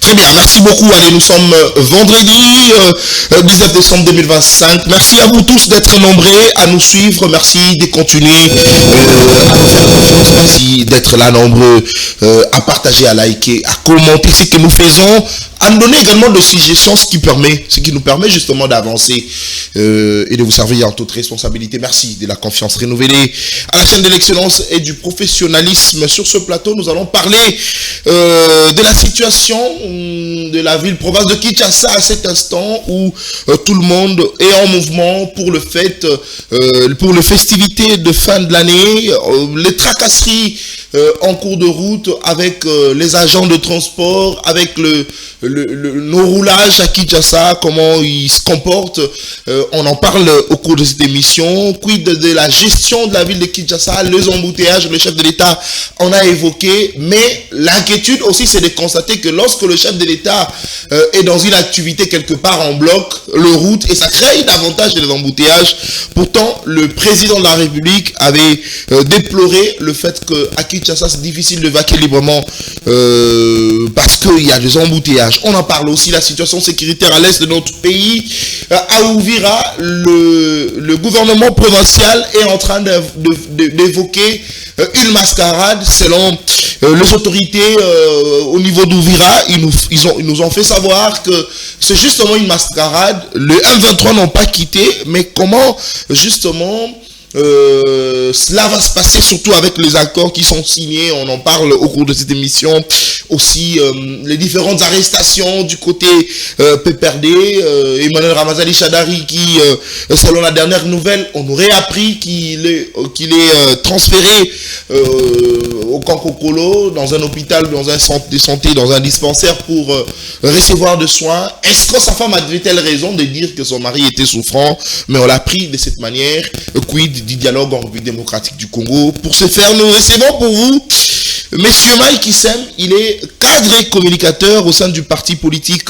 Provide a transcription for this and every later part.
Très bien, merci beaucoup. Allez, nous sommes vendredi 19 décembre 2025. Merci à vous tous d'être nombreux à nous suivre. Merci de continuer à nous faire confiance. Merci d'être là nombreux à partager, à liker, à commenter ce que nous faisons, à nous donner également des suggestions, ce qui nous permet justement d'avancer et de vous servir en toute responsabilité. Merci de la confiance renouvelée à la chaîne de l'excellence et du professionnalisme. Sur ce plateau, nous allons parler de la situation de la ville-province de Kinshasa à cet instant où tout le monde est en mouvement pour le fête, pour les festivités de fin de l'année, les tracasseries en cours de route avec les agents de transport, avec nos roulages à Kinshasa, comment ils se comportent. On en parle au cours de cette émission. Quid de la gestion de la ville de Kinshasa, les embouteillages, le chef de l'État en a évoqué, mais l'inquiétude aussi c'est de constater que lorsque le chef de l'État est dans une activité quelque part en bloc, le route, et ça crée davantage des embouteillages. Pourtant, le président de la République avait déploré le fait qu'à Kinshasa c'est difficile de vaquer librement parce qu'il y a des embouteillages. On en parle aussi, la situation sécuritaire à l'est de notre pays. À Ouvira, le gouvernement provincial est en train d'évoquer une mascarade. Selon les autorités au niveau d'Ouvira, ils nous ont fait savoir que c'est justement une mascarade. Le M23 n'ont pas quitté, mais comment justement cela va se passer, surtout avec les accords qui sont signés. On en parle au cours de cette émission. Aussi les différentes arrestations du côté PPRD, Emmanuel Ramazani Chadari qui, selon la dernière nouvelle, on aurait appris qu'il est transféré au Kankokolo, dans un hôpital, dans un centre de santé, dans un dispensaire pour recevoir de soins. Est-ce que sa femme avait-elle raison de dire que son mari était souffrant? Mais on l'a pris de cette manière. Quid du dialogue en République démocratique du Congo? Pour ce faire, nous recevons pour vous Monsieur Mike Issem. Il est cadre et communicateur au sein du parti politique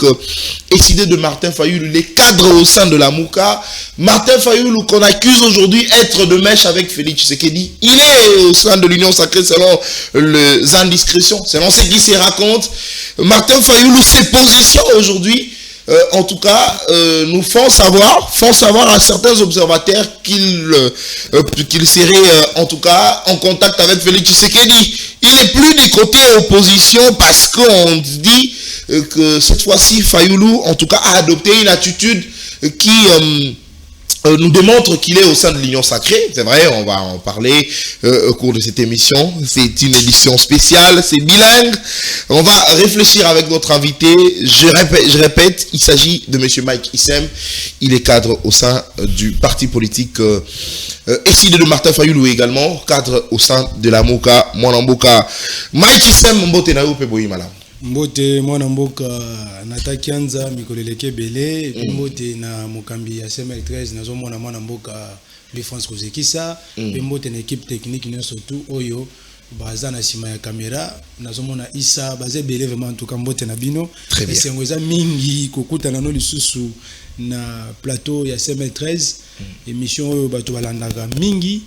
SID de Martin Fayulu. Il est cadre au sein de la Mouka. Martin Fayulu, qu'on accuse aujourd'hui être de mèche avec Félix Tshisekedi, il est au sein de l'Union sacrée selon les indiscrétions, selon ce qui se raconte. Martin Fayulu, ses positions aujourd'hui, en tout cas, nous font savoir à certains observateurs qu'il serait en tout cas en contact avec Félix Tshisekedi. Il n'est plus du côté opposition parce qu'on dit que cette fois-ci, Fayulu, en tout cas, a adopté une attitude qui nous démontre qu'il est au sein de l'Union sacrée. C'est vrai, on va en parler au cours de cette émission. C'est une édition spéciale, c'est bilingue. On va réfléchir avec notre invité. Je répète, il s'agit de M. Mike Issem. Il est cadre au sein du parti politique SID de Martin Fayulu, également cadre au sein de la Mouka, Mwanamboka. Mike Issem, mbote na upe boyi malam. Mbote Mwanamboka Nata Kianza Mikoleleke Bele, mbote na Mokambi ya CML13 nazo Mwanamboka Louis France Kozekisa, mbote na équipe technique nous surtout Oyo baza na sima ya caméra nazo mona Issa baze Bele vraiment en tout cas mbote na bino. Très bien. Esengweza mingi kokuta na no lisusu na plateau ya CML13 émission oyo bato balandaka mingi.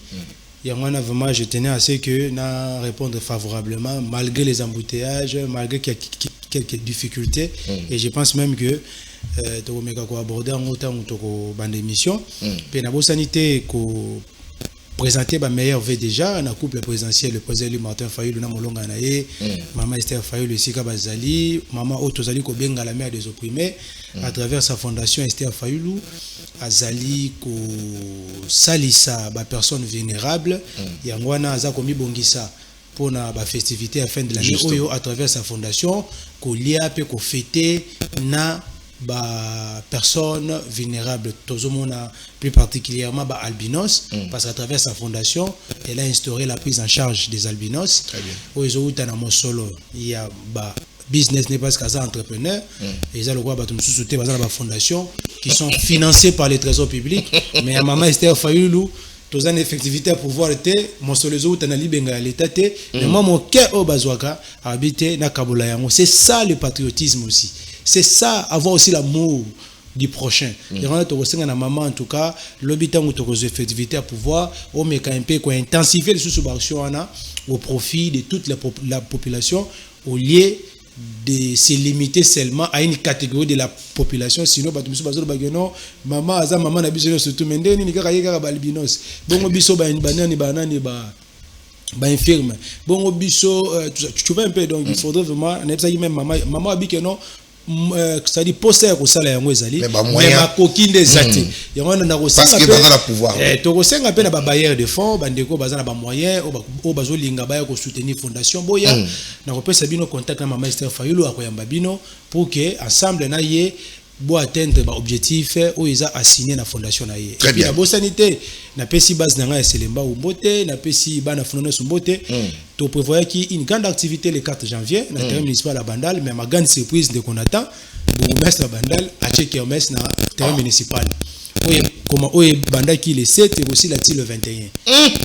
Et moi, vraiment, je tenais à ce que na répondre favorablement, malgré les embouteillages, malgré quelques difficultés. Et je pense même que tu vas aborder en autant que l'émission. Puis, la sanité présenter ma meilleure vie déjà na couple présidentiel le président Martin Fayulu na molonga na ye maman Esther Fayulu Sika Bazali maman Otozali ko benga la mère des opprimés à travers sa fondation Esther Fayulu azali ko salisa ba personnes vulnérables yangwana aza ko mibongisa pour na ba festivité à fin de l'année oyo à travers sa fondation ko lia pe ko fêter na ba personnes vulnérables tozomona plus particulièrement ba albinos parce qu'à travers sa fondation elle a instauré la prise en charge des albinos. Très bien. Oyo uta na mosolo il y a ba business n'est pas qu'à entrepreneur et ils ont le droit de soutenir ba fondation qui sont financées par les trésors publics mais à maman Esther Fayulu tous en effectivité à pouvoir être mon solozo uta na libenga l'état té mais moi mon cœur au bazwaka habiter na Kabola yango. C'est ça le patriotisme aussi. C'est ça, avoir aussi l'amour du prochain. Et on a na maman en tout cas, l'habitant ou aux effectivités à pouvoir, au mécanisme quoi intensifier les sous-action au profit de toute la population au lieu de se limiter seulement à une catégorie de la population, sinon bah tout bazo bageno maman aza maman na biso surtout mendeni ni kaka yeka balbinos bongo biso ba banani ba infirme bongo biso tu vois un peu, donc il faudrait vraiment n'epsa même maman abikeno ça dit poster au sala yango ezali mais ma coquine des zati yango na parce que dans la pouvoir to kosenga pe na ba bailleurs de fonds bandeko baza na ba moyens o bazo linga ba ko soutenir fondation boya na ko pesa bino contact na mama Esther Fayulu akoyamba bino pour que ensemble na ye bo atteindre ba objectif o isa assigné na fondation na ye très bien na bo sanité na pesi base na nga Selemba Umbote na pesi bana fondation Umbote to prévoyait une grande activité le 4 janvier na terrain municipal à Bandal, mais ma grande surprise de qu'on attend bourgmestre à Bandal a checké au mes na terrain municipal comment Bandal qui le 7 et aussi la le 21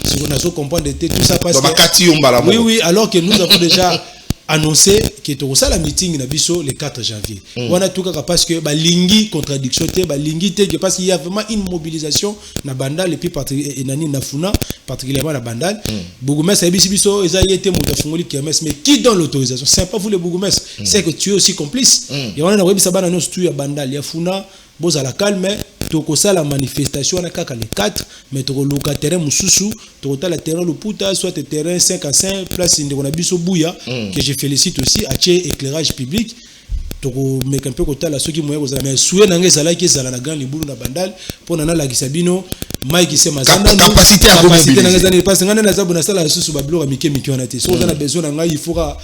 si on a so comprendre tout ça parce que oui alors que nous avons déjà annoncé que tout ça la meeting na biso le 4 janvier on a tout cas parce que ba lingi contradiction te ba lingi te parce qu'il y a vraiment une mobilisation na Bandal et puis nani na Funa particulièrement la Bandal bourgmestre biso eza yete muta fungoli kermesse, mais qui donne l'autorisation? C'est pas vous le bourgmestre, c'est que tu es aussi complice et on a na webisa bana no stu ya Bandal ya Funa boza la calme toko la manifestation na kaka le 4 mais toko luka terrain mususu toko la terrain Luputa soit terrain 5 à 5 place ndeko na biso Buya que je félicite aussi à tie éclairage public toko meka mpe kotala soki moya kozala mais souye nanga ezala ki ezala na grand libulu na Bandal pona na la kisabino Mike sema zanda capacité à mobiliser parce que ngana na zabu na sala susu ba blora mike wana te so on a besoin nanga il faudra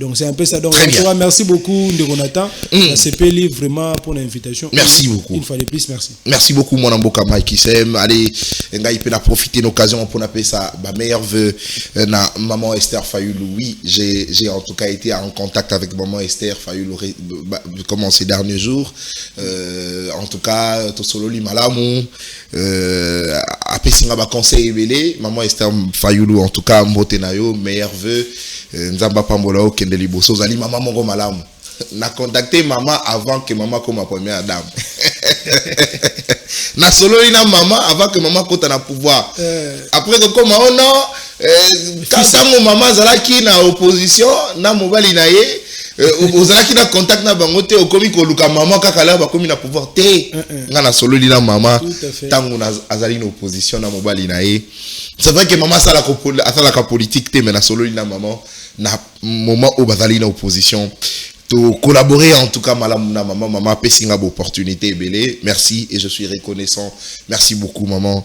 donc c'est un peu ça donc merci beaucoup ndeko Nathan la CPL vraiment pour l'invitation. Merci beaucoup une fois de plus merci beaucoup mon amboka Mike Sem allez ngai peut la profiter l'occasion pour appeler ça ba meilleur vœu na maman Esther Fayulu. Oui, j'ai en tout cas été en contact avec maman Esther Fayulu comment ces derniers jours en tout cas to solo li malamu apesinga ba conseil ebele maman Esther Fayulu en tout cas mbote na yo meilleur vœu nzamba pambola o kende liboso zali maman mongo malamu na contacté maman avant que maman comme ma première dame na solo ina maman avant que maman kota na pouvoir après que comme oh non quand maman zalaki na opposition na mobali na ye ozalaki na contact na bango te okomi koluka maman kaka la bakomi na pouvoir te nga na solo lina maman tango na azali na opposition na mobali na ye. C'est vrai que maman sala ka politique te mais na solo lina maman na moment où bazali na opposition to collaborer en tout cas maman pesinga opportunité belé. Merci et je suis reconnaissant. Merci beaucoup maman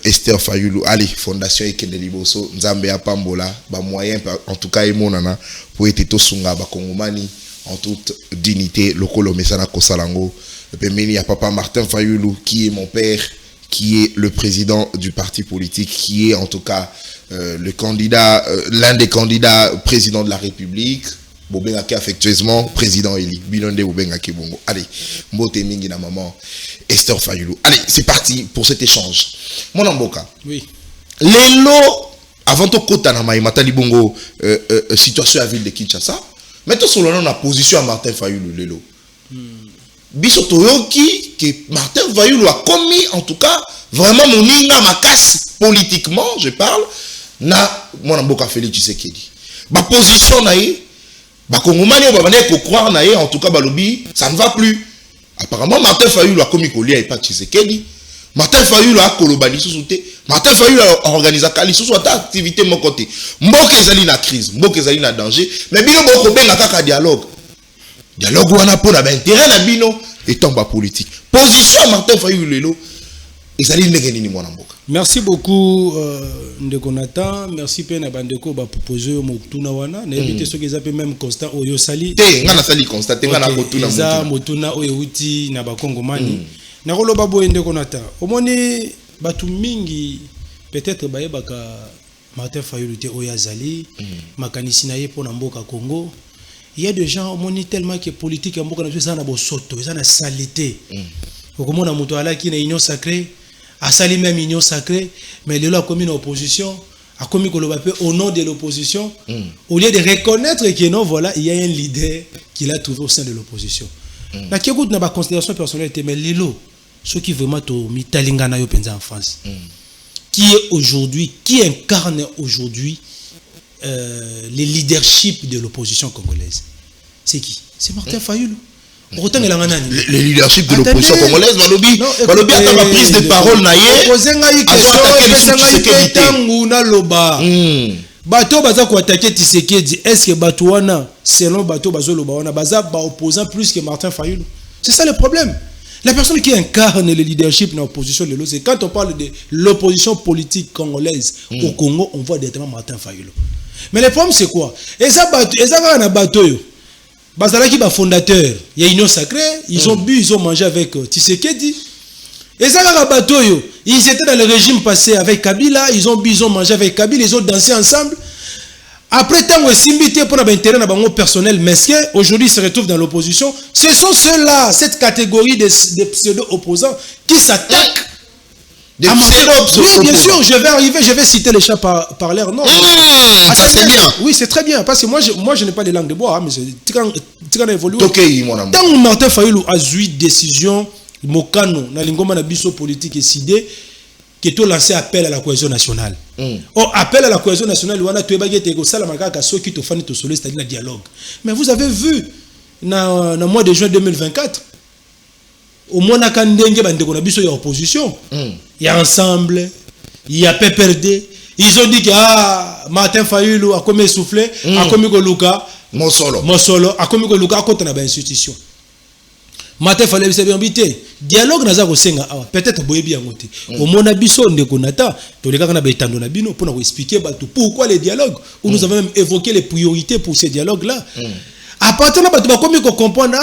Esther Fayulu. Allez, Fondation Ekende Liboso Nzambe ya Pambola ba moyen en tout cas emonana pour être tosunga ba kongomani en toute dignité lokolo mesana kosalango. Pemeni ya papa Martin Fayulu qui est mon père, qui est le président du parti politique, qui est en tout cas le candidat, l'un des candidats président de la République. Bobengaki affectueusement président Eli Bilonde Bobengaki bongo. Allez, mbote mingi na maman Esther Fayulu. Allez, c'est parti pour cet échange. Mon amboka. Oui. Lelo avant to kota na maimata libongo situation à ville de Kinshasa. Mettons sur le nom la position à Martin Fayulu lelo. Biso toyoki que Martin Fayulu a commis en tout cas vraiment moninga makasi politiquement, je parle na mon amboka Félix Tshisekedi. Ba position na ye ba kongomani o babane ko croire na ye en tout cas balobi ça ne va plus. Apparemment Martin Fayulu a commis kolia et pas Tshisekedi. Martin Fayulu a kolobani sous-souté. Martin Fayulu a organisé kali sous ta activité mon côté. Mboke ezali na crise, mboke ezali na danger, mais bino boko benga kaka dialogue. Dialogue wana po na ba intérêt na bino étant ba politique. Position Martin Fayulu lelo ezali ndenge nini mwana mboka. Merci beaucoup ndeko Nathan, merci pe na bandeko ba proposer mo tuna wana na éviter ce qu'ils appellent même constat oyo sali. Te ngana sali constat ngana ko tuna mo. Za motuna oyo uti na ba kongomani. Na koloba boye ndeko Nathan. Omoni batu mingi peut-être bayebaka Martin Fayulu te oyo azali makanisi na ye pona mboka Congo. Il y a des gens omoni tellement que politique ya mboka na ça na bosoto, ça na salité. Okomona muto ala ki na union sacrée. A sali même union sacrée, mais le a commis une opposition, a commis au nom de l'opposition, au lieu de reconnaître que non, voilà, il y a un leader qu'il a trouvé au sein de l'opposition. La qui écoute n'a pas considération personnelle, mais Lelo, ceux qui vraiment to mitalingana yo penza en France, qui est aujourd'hui, qui incarne aujourd'hui le leadership de l'opposition congolaise. c'est qui? C'est Martin Fayulu. Autant il a le leadership de l'opposition congolaise, Malobi a la prise de parole naïe. Bato baza ko attaquer Tshisekedi, est-ce que Batouana selon Bato bazolo baona baza ba opposant plus que Martin Fayulu? C'est ça le problème. La personne qui incarne le leadership dans l'opposition, c'est quand on parle de l'opposition politique congolaise au Congo, on voit directement Martin Fayulu. Mais le problème c'est quoi? Et ça na bato yo. Bazalaki ba fondateur, il y a Union Sacrée, ils ont bu, ils ont mangé avec Tshisekedi. Et ça na bato yo, ils étaient dans le régime passé avec Kabila, ils ont bu, ils ont mangé avec Kabila, ils ont dansé ensemble. Après tant que Simbité pour un intérêt personnel mesquin, aujourd'hui ils se retrouvent dans l'opposition. Ce sont ceux-là, cette catégorie de pseudo-opposants qui s'attaquent. Des pseudo-opposants. Oui, bien sûr, je vais citer les chats par l'air. Non. Ça c'est bien. Oui, c'est très bien. Parce que moi je n'ai pas de langue de bois, mais c'est quand évolue. Tant que Martin Fayulu a eu décision, Mokano, dans l'ingoma na biso politique et décidé que tu lancé appel à la cohésion nationale. Appel à la cohésion nationale, c'est-à-dire le dialogue. Mais vous avez vu, dans le mois de juin 2024, au moins, il y a opposition. Il y a Ensemble, il y a PPRD. Ils ont dit que Martin Fayulu a commis soufflé, a commis Luka, Mosolo, a commis Luka contre la institution. Martin Fayulu s'est invité. Dialogue naza ko senga awa peut-être boyebi yangote. Au mona biso ndeko nata to leka na betando na bino pour nous expliquer pourquoi les dialogues où nous avons même évoqué les priorités pour ces dialogues là. À partir de là, tu vas comprendre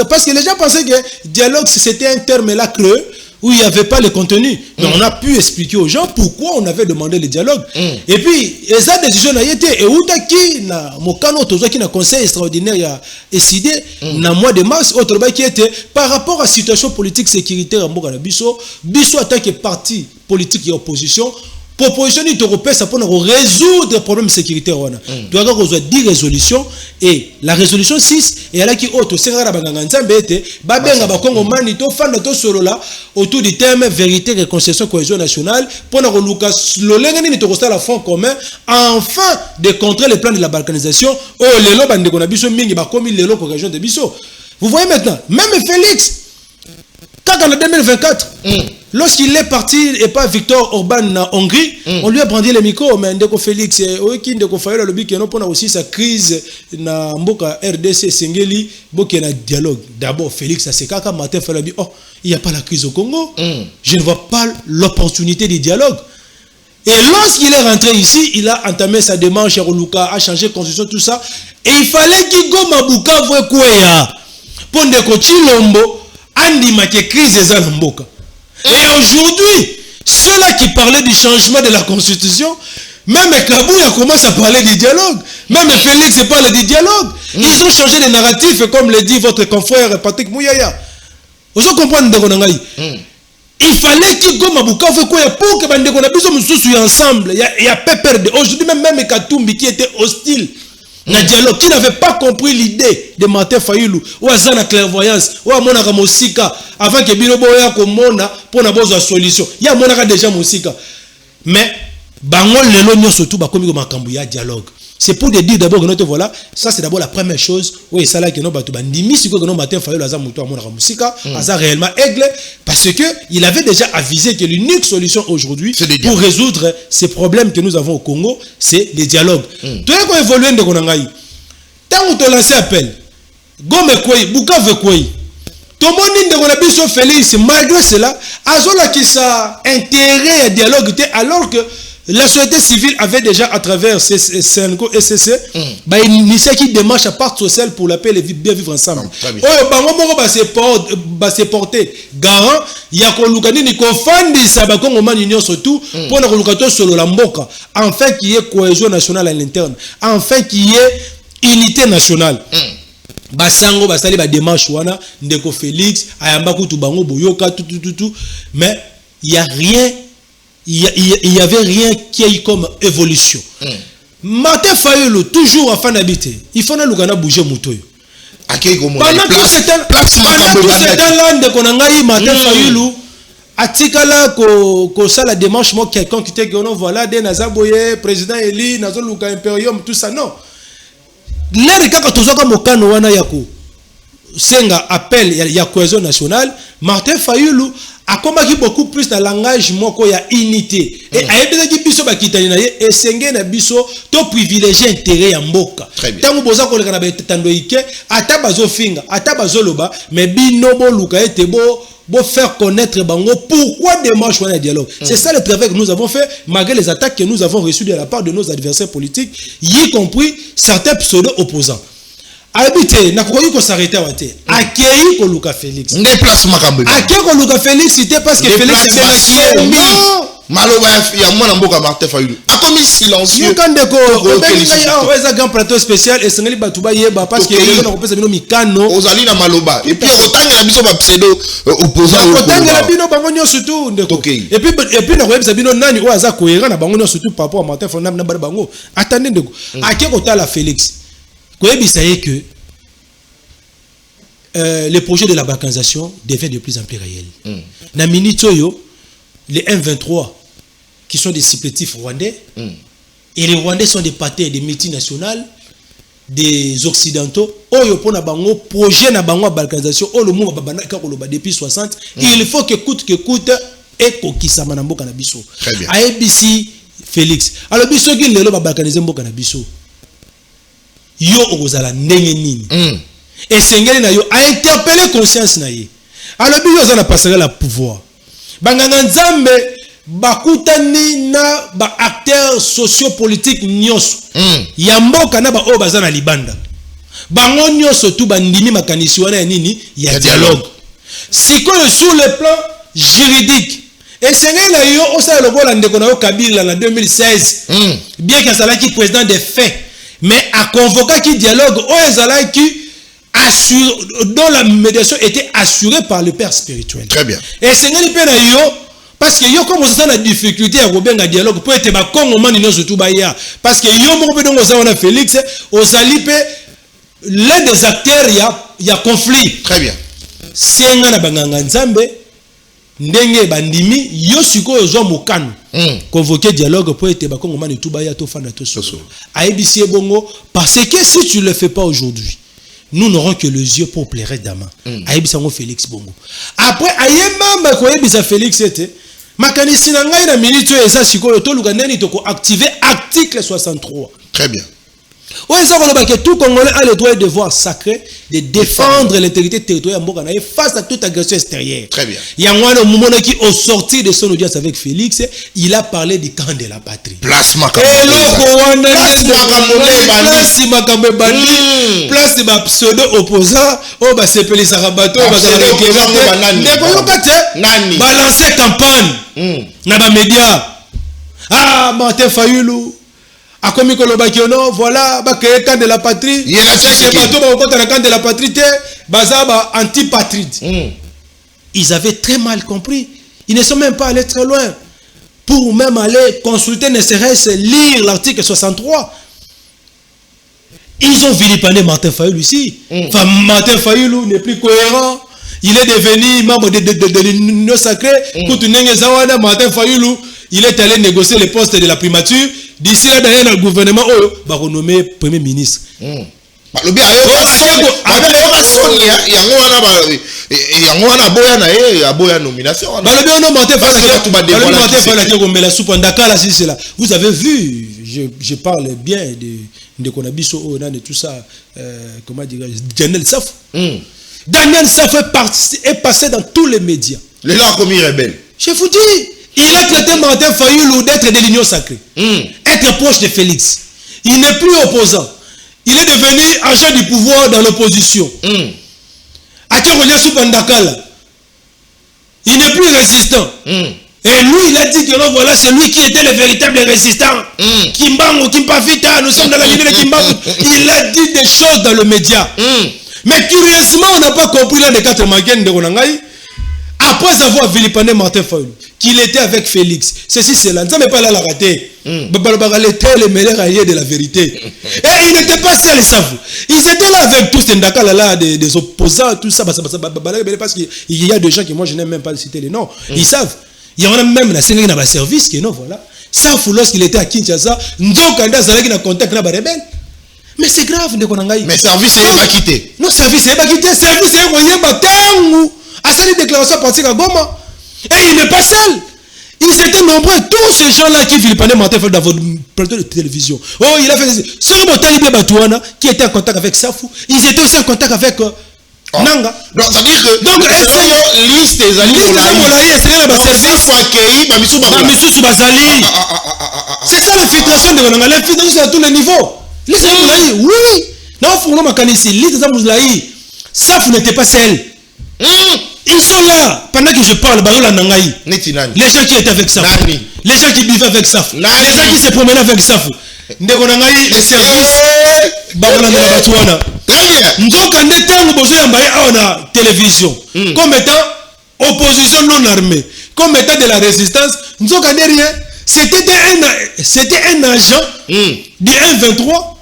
parce que les gens pensaient que dialogue c'était un terme là creux où il n'y avait pas le contenu. Mais on a pu expliquer aux gens pourquoi on avait demandé le dialogue. Et puis, les décisions n'a été et où qui na mokano tozo qui na conseil extraordinaire il a décidé na mois de mars autre qui était par rapport à la situation politique sécuritaire en Boga biso en tant que parti politique et opposition. Proposition européenne, ça peut résoudre les problèmes sécuritaires. Tu dois avoir 10 résolutions et la résolution 6 et là qui autre c'est rare autour du thème vérité, réconciliation, cohésion nationale pour la front commun afin de contrer les plans de la balkanisation. Vous voyez maintenant, même Félix, quand en 2024, lorsqu'il est parti et pas Victor Orban en Hongrie, on lui a brandi le micro, mais Ndeko Félix, Ndeko Fayulu le bic, on a aussi sa crise na mboka RDC Sengeli, boki na dialogue. D'abord Félix, ça c'est quand Martin Fayulu oh, il n'y a pas la crise au Congo. Je ne vois pas l'opportunité du dialogue. Et lorsqu'il est rentré ici, il a entamé sa démarche à Luka, a changé de constitution, tout ça. Et il fallait qu'il go mabuka vwe kwea. Pour Ndeko Chilombo, Andi Maké crise des mboka. Et aujourd'hui, ceux-là qui parlaient du changement de la constitution, même Kabouya commence à parler du dialogue. Même Félix parle du dialogue. Ils ont changé de narratif, comme le dit votre confrère Patrick Mouyaya. Vous comprenez il fallait qu'il go mabuka pour que Bandeko na biso mususu ensemble. Il y a PPRD. Aujourd'hui même Katumbi qui était hostile. Un dialogue qui n'avait pas compris l'idée de Martin Fayulu ou Azana clairvoyance ou à Monaka Mosika avant que Bilobo ya komona pour na bozo solution. Il y a Monaka déjà Mosika. Mais bangol lelo nyo surtout ba komi ko makambu ya dialogue. C'est pour te dire d'abord que voilà, ça c'est d'abord la première chose. Oui, ça là que nous batu bandimi si que nous Martin Fayulu Azana muto à Monaka Mosika, Azana réellement aigle parce que il avait déjà avisé que l'unique solution aujourd'hui pour résoudre ces problèmes que nous avons au Congo, c'est les dialogues. Tu as qu'on évolue de Konangaï. Tant on te lance appel, Gome Kouy, Bukavu Kouy. Tout le monde de Konabiso Félix, malgré cela, Azola qui sa intérêt à dialogue alors que la société civile avait déjà à travers CNCO et SCC initié qui démarche à part sociale pour la paix et bien vivre ensemble. Se porter garant, il y a qu'on lukani ni kofandi sabako ngoma union surtout pour na lukato solo la mboka, enfin qu'il y ait cohésion nationale à l'interne, enfin qu'il y ait unité nationale. Basango basali ba démarche wana Ndeko Félix ayamba kutu bango boyoka tout mais il y a rien. Il y avait rien qui a eu comme évolution. Martin Fayulu, toujours afin d'habiter, il faut que bouger Moutoyo. Pendant tout ce temps-là, de Konangaï, Martin Fayulu, atikala ko ça la démarche, moi quelqu'un qui était voilà, des Nazaboye, président Eli, Nazo Luka Imperium, tout ça, non. l'air kaka tozoka mokano wana yako senga appel ya cohésion nationale. Martin Fayulu a combattu beaucoup plus dans le langage moko ya unité et ayebeza ki biso bakitani na ye esenge na biso to privilégier intérêt ya mboka tango boza ko leka na betando ike ata bazo finga ata bazo loba mais bino bo luka ete bo faire connaître bango pourquoi démarche wana dialogue. C'est ça le travail que nous avons fait malgré les attaques que nous avons reçues de la part de nos adversaires politiques, y compris certains pseudo opposants. Habité, n'a pas eu qu'on s'arrêtait à Wate. Accueilli pour Lucas Félix. Déplacement Kambé. Accueilli pour Lucas Félix, c'était parce que Félix était non. Maloba, il y a moins d'amboka Martin Fayulu. A commis silencieux. Quand déco, on a un grand plateau spécial et Sengeli Batouba Yeba parce que les gens ont fait un mikano. Ozali na Maloba. Et puis autant que la biso va pseudo opposant. Autant que la bino bangonio surtout. Et puis na web sabino nani o aza cohérent na bangonio surtout par rapport à Martin Fayulu na bango. Attendez déco. Accueilli au la Félix. Que le projet de la balkanisation devient de plus en plus réel. Dans Minitoyo, les M23 qui sont des supplétifs rwandais, et les Rwandais sont des partenaires des multinationales, des occidentaux, pour le projet de la balkanisation, depuis 60, il faut que coûte et kokisa manamboka na biso. Très bien. ABC Félix. Alors biso qui le ba balkaniser mboka na biso. Yo ozala ndenge nini. Et sengeli na yo a interpellé conscience na ye. Alors biso za na passer la pouvoir. Banganga nzambe bakutani na ba acteurs sociopolitiques nyonso. Ya mboka na ba o baza na libanda. Bango nyonso tu bandimi makanisi wana ya nini ya dialogue. Sikoyo sur le plan juridique. Et sengeli na yo osa lokola ndeko na yo Kabila en 2016. Bien qu'il soit qui président des faits. Mais à convoquer qui dialogue, dont la médiation était assurée par le père spirituel. Très bien. Et c'est parce que yo comme ça la difficulté à rebenga dialogue pour être ba Congo mani no surtout ba ya parce que yo mo pe donc on a Félix ozalipe l'un des acteurs il y a conflit. Très bien. Senga na banganga nzambe ndenge bandimi yo siko zo mokano convoquer dialogue pour être ba Congo mani tout ba ya to fanda to so. Aibisi bongo parce que si tu le fais pas aujourd'hui nous n'aurons que les yeux pour pleurer demain. Aibisa ngo Félix bongo. Après ayema ma ko ebisa Félix était makanisi na ngai na minute eza sikoyo to luka neni to ko activer article 63. Très bien. Oui, ça que tout Congolais a le droit et le devoir sacré de défendre l'intégrité territoriale face à toute agression extérieure. Très bien. Il y a un moment qui, au sortir de son audience avec Félix, il a parlé du camp de la patrie. Place Makambe place de ma pseudo opposant, oh bah c'est Pelé Sarabato, balancer campagne, na ba média. Ah, Martin Fayulu. A comme non, voilà, bah que camp de la patrie. Il y a le camp de la patrie, bazaba anti-patride. Ils avaient très mal compris. Ils ne sont même pas allés très loin pour même aller consulter, ne serait-ce lire l'article 63. Ils ont vilipendé Martin Fayulu ici. Enfin, Martin Fayulu n'est plus cohérent. Il est devenu membre de l'Union sacrée. Martin Fayulu, il est allé négocier le poste de la primature. D'ici là, dans le gouvernement, il va renommer Premier ministre. Vous avez vu, je parle bien de Konabiso, de tout ça, comment dire, Daniel Saf. Daniel Saf est passé dans tous les médias. Les gens ont commis rebelle. Je vous dis. Il a traité Martin Fayulu d'être de l'Union sacrée. Être proche de Félix. Il n'est plus opposant. Il est devenu agent du pouvoir dans l'opposition. Il n'est plus résistant. Et lui, il a dit que non, voilà, c'est lui qui était le véritable résistant. Kimbango, Kimpavita, nous sommes dans la ligne de Kimbango. Il a dit des choses dans le média. Mais curieusement, on n'a pas compris là les 4 mangaines de Ronangaï. Après avoir vilipendé Martin Fayulu, qu'il était avec Félix, ceci, cela, ça ne pas là la rater. Il était le meilleur allié de la vérité. Et il n'était pas seul, ils savent. Ils étaient là avec tous des opposants, tout ça, parce qu'il y a des gens que moi je n'aime même pas citer les noms. Ils savent. Il y en a même la scène dans le service qui non, voilà. Ça, lorsqu'il était à Kinshasa, donc quand il a contact avec les rebelles. Mais c'est grave, mais service est pas quitté. Non, service est pas quitté. Service est moyen batangu. À cette déclaration à partir de Goma. Et il n'est pas seul. Ils étaient nombreux, tous ces gens-là qui Philippane Martin dans votre plateau de télévision. Oh, il a fait Soro Talibé Batouana, qui était en contact avec Safou. Ils étaient aussi en contact avec Nanga. Donc, ça veut dire que. Donc, liste des alliés. C'est ça l'infiltration de Nanga. L'infiltration à tous les niveaux. Liste des Moulaï, oui. Non, il faut que nous ici. Liste des Moulaï. Safou n'était pas seul. Ils sont là, pendant que je parle, les gens qui étaient avec Safou, les gens qui vivaient avec Safou, les gens qui se promenaient avec Safou, les services, télévision, comme étant opposition non armée, comme étant de la résistance, c'était un agent du 1-23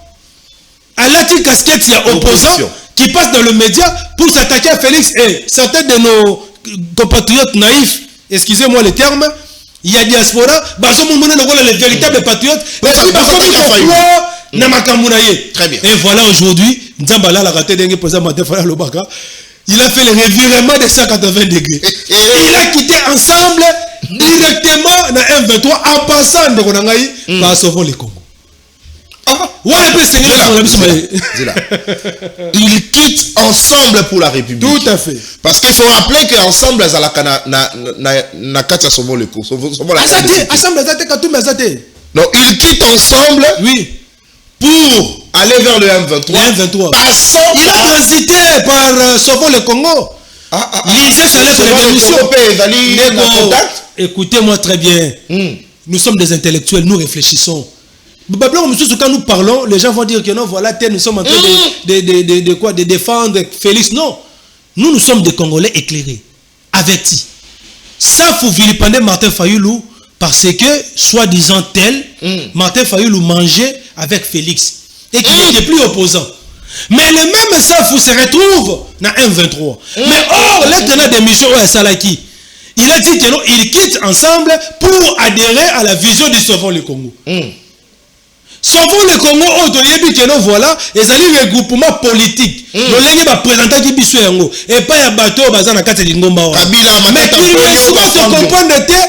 à la casquette, il y a opposant qui passe dans le média pour s'attaquer à Félix et certains de nos compatriotes naïfs, excusez-moi le terme, il y a diaspora, les véritables patriotes, très bien. Et voilà aujourd'hui, il a fait le revirement de 180 degrés. Il a quitté ensemble directement dans M23 en passant de Ronangaï par Sauvons le Congo. Ils quittent ensemble pour la République. Tout à fait. Parce qu'il faut rappeler qu'ensemble, donc ils quittent ensemble, oui, pour aller vers le M23. Il a transité par Sauvons le Congo. Écoutez-moi très bien. Nous sommes des intellectuels, nous réfléchissons. Quand nous parlons, les gens vont dire que non, voilà, nous sommes en train de défendre Félix. Non, nous sommes des Congolais éclairés, avertis. Ça, faut vilipender Martin Fayoulou parce que, soi-disant tel, Martin Fayoulou mangeait avec Félix et qu'il n'était plus opposant. Mais le même Safou se retrouve dans M23. Mais or, l'éternel des missions à Salaki, il a dit que non, ils quittent ensemble pour adhérer à la vision du Sauvons le Congo. Sauvons le Congo, voilà, et ça un regroupement politique. Et pas un bateau, mais il faut se comprendre que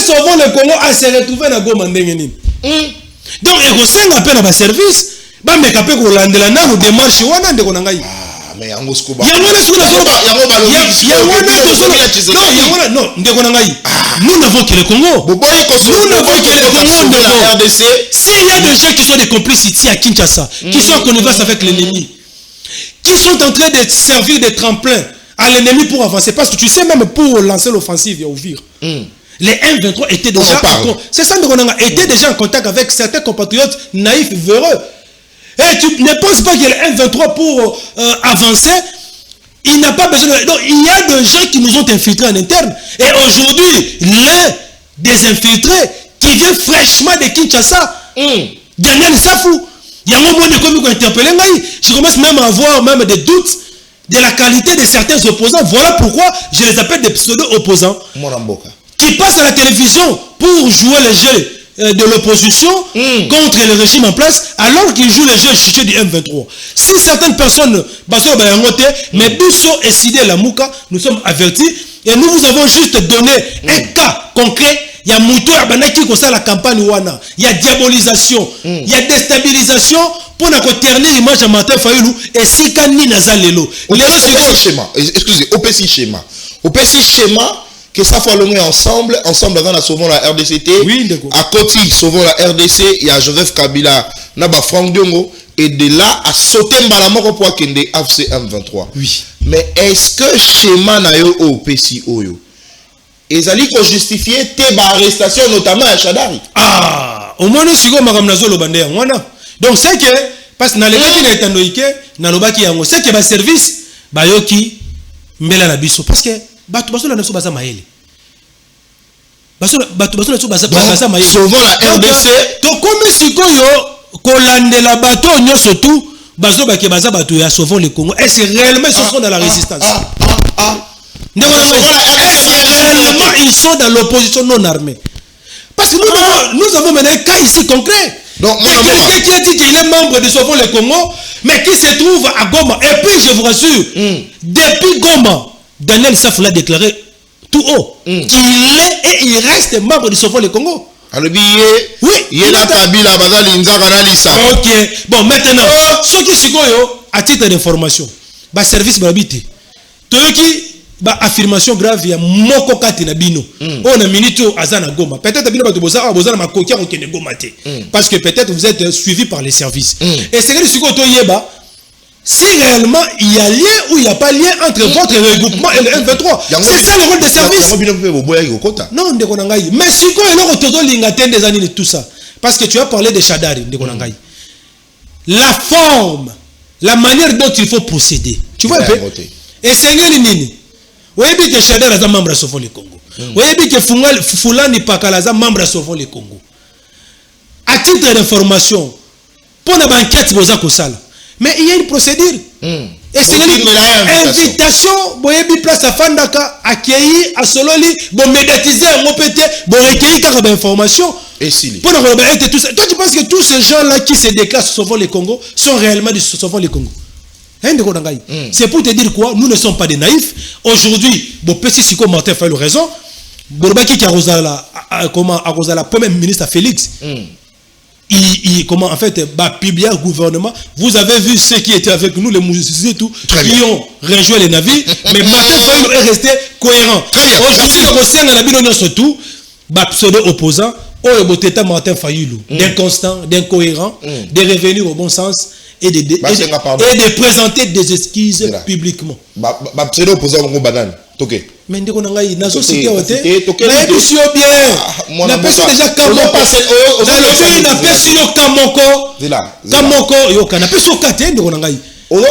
Sauvons le Congo à se retrouver dans Goma. Donc, il faut un peu à service. Mais il faut la démarche. Mais nous n'avons que le Congo. Nous n'avons que le Congo. S'il y a des gens qui sont des complices ici à Kinshasa, qui sont en connivence avec l'ennemi, qui sont en train de servir de tremplin à l'ennemi pour avancer, parce que tu sais, même pour lancer l'offensive et ouvrir, les M23 étaient déjà étaient déjà en contact avec certains compatriotes naïfs, véreux. Et tu ne penses pas que le M23 pour avancer, il n'a pas besoin de... Donc, il y a des gens qui nous ont infiltrés en interne. Et aujourd'hui, l'un des infiltrés qui vient fraîchement de Kinshasa, Daniel Safou, il y a un moment de comme interpellé. Je commence même à avoir même des doutes de la qualité de certains opposants. Voilà pourquoi je les appelle des pseudo-opposants. Qui passent à la télévision pour jouer le jeu de l'opposition contre le régime en place, alors qu'ils jouent le jeu chiché du M23. Si certaines personnes, mais Bissot et Sidé Lamouka, nous sommes avertis et nous vous avons juste donné un cas concret. Il y a Moutou Abanaki qui la campagne Wana. Il y a diabolisation, il y a déstabilisation pour ne ternir l'image à Martin Fayoulou et Sikani Nazalelo. Excusez, OPC schéma. Que ça soit l'ongé ensemble dans la sauvons la RDCT. Oui, d'accord. À côté, sauvons la RDC, il y a Joseph Kabila, Naba Franck Diongo, et de là à sauter Malamoko pour Kende AFC M23. Oui. Mais est-ce que schéma na yo OPC Oyo? Ezali ko justifier tes arrestations notamment à Chadari? Ah, au moins nous sigo makamnazo lo bande wana. Donc c'est que parce que na leba ki na etandoike na lobaki yango, c'est que ba service ba yoki mbela na biso parce que sauvons la RDC. Donc, comme si la bateau, surtout, sauvons le Congo. Est-ce réellement ils sont dans la résistance? Réellement ils sont dans l'opposition non armée. Parce que nous avons maintenant un cas ici concret. Donc, quelqu'un qui a dit qu'il est membre de Sauvons le Congo, mais qui se trouve à Goma. Et puis, je vous rassure, depuis Goma, Daniel Saf l'a déclaré tout haut, qu'il est et il reste membre de Sauvons le Congo. Alors, oui, il est là, Kabila, ok, bon, maintenant, ceux qui sont à titre d'information, bah, service babité, ceux qui ba affirmation grave il y a moko kati na bino on a minito azana Goma peut-être bino ba boza ma kokia ko kene Goma te parce que peut-être vous êtes suivi par les services et c'est que ce que to yeba si réellement il y a lien ou il n'y a pas lien entre votre regroupement et le M23 c'est ça le rôle des services non ndeko na ngai mais siko eloko tozo linga tende des années tout ça parce que tu as parlé de Shadari ndeko na ngai la forme la manière dont il faut procéder tu vois un peu et c'est nini oui, que Shadar est membre de Sauvons le Congo. Oui, que Fulani Pakala est membre de Sauvons le Congo. À titre d'information, pour la banquette, mais il y a une procédure. Et c'est une invitation. Boyebi place à Fandaka, accueillir, à Sololi, bon médiatiser, répéter, bon recueillir car information. Et si. Pour tout ça. Toi, tu penses que tous ces gens-là qui se déclarent sur Sauvons le Congo sont réellement de Sauvons le Congo? C'est pour te dire quoi? Nous ne sommes pas des naïfs. Aujourd'hui, bon, petit Siko Martin fait le raison. Borbaki qui a la première ministre Félix. Comment en fait, publié au gouvernement. Vous avez vu ceux qui étaient avec nous, les musiciens et tout, qui ont rejoint les navires. Mais Martin Fayulu est resté cohérent. Aujourd'hui, au sein de la Binonia surtout, pseudo opposant, Martin Fayulu, d'inconstant, d'incohérent, de revenir au bon sens. Et de présenter des excuses publiquement. C'est l'opposant au banane. Toké. Mais ndeko nangai nazo cité oté. Mais puis bien. Na pesi déjà Kamoko. Dans le pays na pesi yo Kamoko. Kamoko yo kana pesi yo kate ndeko nangai. On a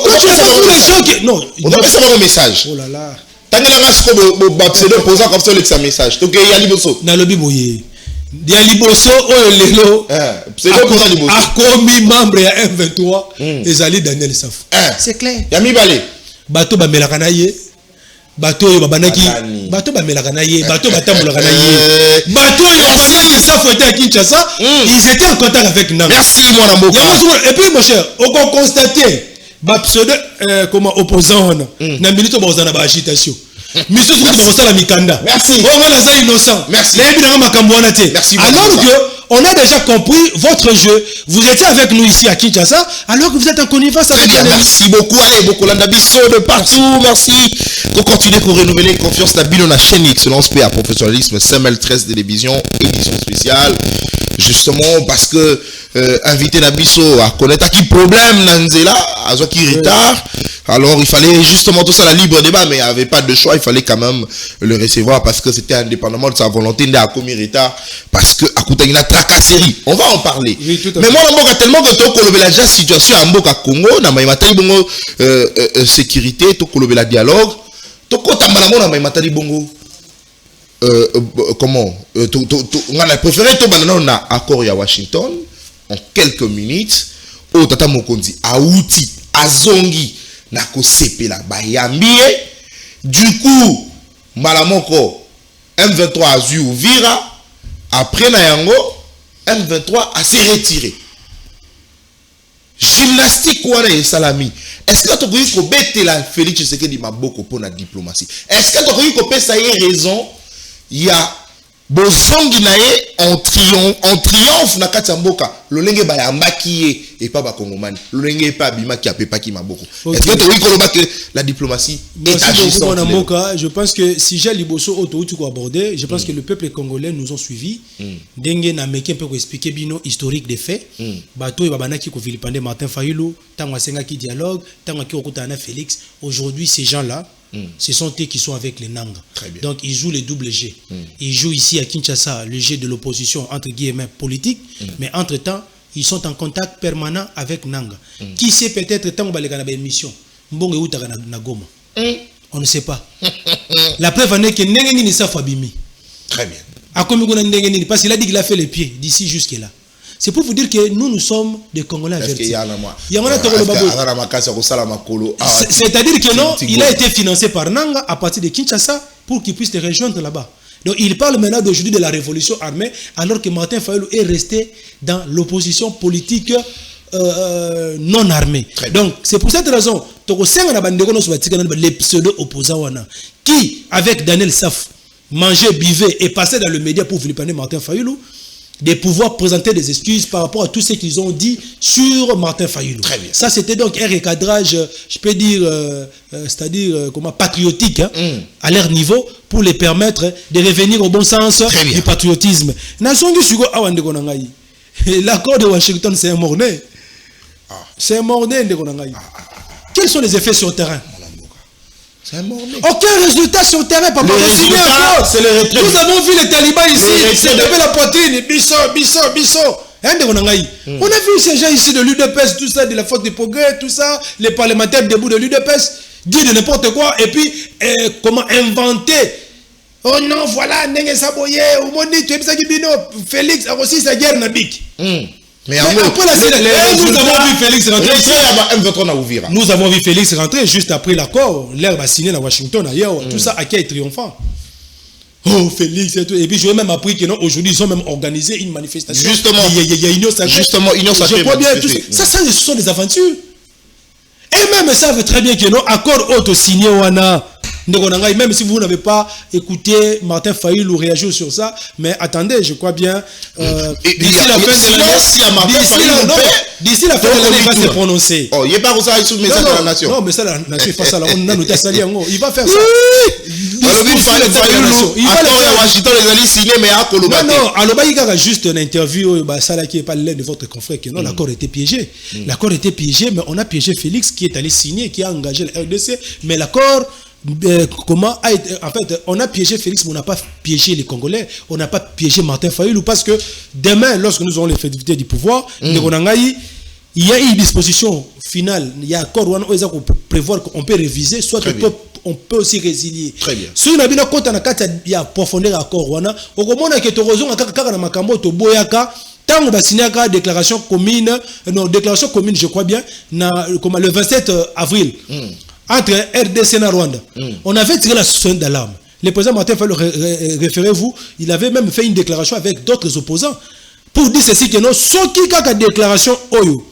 pas un message. Oh là là. Tangela ngasko c'est l'opposant comme ça le message. Toké ya liboso. Na lobi boye. Dia liboso oyo lelo akomi membre ya M23 ezali Daniel Saf. C'est clair. Ya mibale. Bato ba melaka na ye. Bato yo babanaki. Bato ba melaka na ye. Bato batambolaka na ye. Bato yo babanaki Saf était à Kinshasa. Ils étaient en contact avec Nanga. Merci mon amour. Et puis mon cher, on peut constater pseudo comment opposant na minute bozana ba agitation. Monsieur merci. On innocent. Merci. Merci. Alors que on a déjà compris votre jeu. Vous étiez avec nous ici à Kinshasa, alors que vous êtes en connivence avec nous. Merci beaucoup. Allez, beaucoup l'andabisso de partout. Merci. Pour continuer pour renouveler confiance dans la chaîne Excellence P à professionnalisme CML 13 télévision édition spéciale. Justement parce que inviter Nabisso à connaître à qui problème Nanzela, à ce qui retard. Alors il fallait justement tout ça la libre débat, mais il n'y avait pas de choix, il fallait quand même le recevoir parce que c'était indépendamment de sa volonté de commis retard parce que à côté de la tracasserie. On va en parler. Oui, mais moi on tellement que toi qu'on la déjà situation à Mboka Congo, na maïmatali bongo sécurité, toi qu'on la dialogue, toi quand t'as na maïmatali bongo comment on a préféré tout banana accord à Washington en quelques minutes au tata mokonzi a outil azongi na ko sepela ba yambie du coup malamoko M23 a vu Uvira après na yango M23 a s'est retiré gymnastique wana et salami. Est-ce que tu peux ko betela Félix Tshisekedi maboko pour la diplomatie? Est-ce que tu peux ça y raison? Il y a bozongi nae en triomphe na katamboka lolenge ba yambaki et pas ba kongomani lolenge pas bima ki apepa ki maboko. Est-ce que tu veux que la diplomatie est agissante? Je pense que si j'ai liboso auto tu ko aborder, je pense que le peuple congolais nous ont suivis. Ndenge na meki un peu expliquer bino historique des faits. Bato ba banaki ko vilipande Martin Fayulu, tango senga ki dialogue, tango ki okutana Félix. Aujourd'hui ces gens-là ce sont eux qui sont avec les Nanga. Donc ils jouent les double G. Ils jouent ici à Kinshasa le G de l'opposition entre guillemets politique, mais entre-temps, ils sont en contact permanent avec Nanga. Qui sait peut-être tant que baleka na émission, mbonge utaka na Goma. On ne sait pas. La preuve en est que Nengeni ni sa fabimi. Très bien. A comme Nengeni parce qu'il a dit qu'il a fait les pieds d'ici jusque là. C'est pour vous dire que nous sommes des Congolais avertis. C'est-à-dire que non, il a été financé par Nanga à partir de Kinshasa pour qu'il puisse te rejoindre là-bas. Donc il parle maintenant d'aujourd'hui de la révolution armée, alors que Martin Fayulu est resté dans l'opposition politique non armée. Donc c'est pour cette raison les pseudo-opposants qui, avec Daniel Saf, mangeaient, buvaient et passaient dans le média pour vilipender Martin Fayulu, de pouvoir présenter des excuses par rapport à tout ce qu'ils ont dit sur Martin Fayulu. Très bien. Ça, c'était donc un recadrage, je peux dire, c'est-à-dire patriotique, hein, à leur niveau, pour les permettre de revenir au bon sens du patriotisme. L'accord de Washington, c'est un morné. C'est un morné. Quels sont les effets sur le terrain? Aucun résultat sur le terrain, papa. C'est le retrait. Nous avons vu les talibans ici, c'est lever la poitrine, bisso. On a vu ces gens ici de l'UDPS, tout ça, de la Force des Progrès, tout ça, les parlementaires debout de l'UDPS, dire de n'importe quoi, et puis comment inventer. Oh non, voilà, Nenge Saboye, au monde dit, tu es ça qui bino, Félix a aussi sa guerre Nabik. Mais après nous avons vu Félix rentrer. Nous avons vu Félix rentrer juste après l'accord. L'air va signer à Washington ailleurs. Tout ça à qui est triomphant. Oh, Félix et tout. Et puis j'ai même appris que non, aujourd'hui, ils ont même organisé une manifestation. Justement. Il y a Union Sacrée. Justement, Union Sacrée. Je crois bien tout ça. Ça, ce sont des aventures. Et même savent très bien que non, accord auto signé Wana. Même si vous n'avez pas écouté Martin Fayulu réagir sur ça, mais attendez, je crois bien d'ici la fin de l'année, d'ici la fin de l'année, il va se prononcer. Oh, il n'est pas ça sous le message de la nation. Non, mais ça, la nation, face à la on a noté ça, il va faire ça. Il va le Washington, les alliés signés, mais à Kolobate. Non, alors il y a juste une interview, ça là qui n'est pas l'un de votre confrère, que non, l'accord était piégé. L'accord était piégé, mais on a piégé Félix qui est allé signer, qui a engagé la RDC, mais l'accord. Comment a été, en fait, on a piégé Félix, mais on n'a pas piégé les Congolais, on n'a pas piégé Martin Fayulu, parce que demain, lorsque nous aurons l'effectivité du pouvoir, il y a une disposition finale, il y a un accord où on peut prévoir qu'on peut réviser, soit on peut aussi résilier. Très bien. Si on a bien compte, il y a profondeur accord, on a que tu tant on va signer une déclaration commune, je crois bien, le 27 avril. Entre RDC et Rwanda, on avait tiré la sonde d'alarme. Le président Martin Fayulu, référez-vous, il avait même fait une déclaration avec d'autres opposants pour dire ceci que non, ce qui a une déclaration oyo,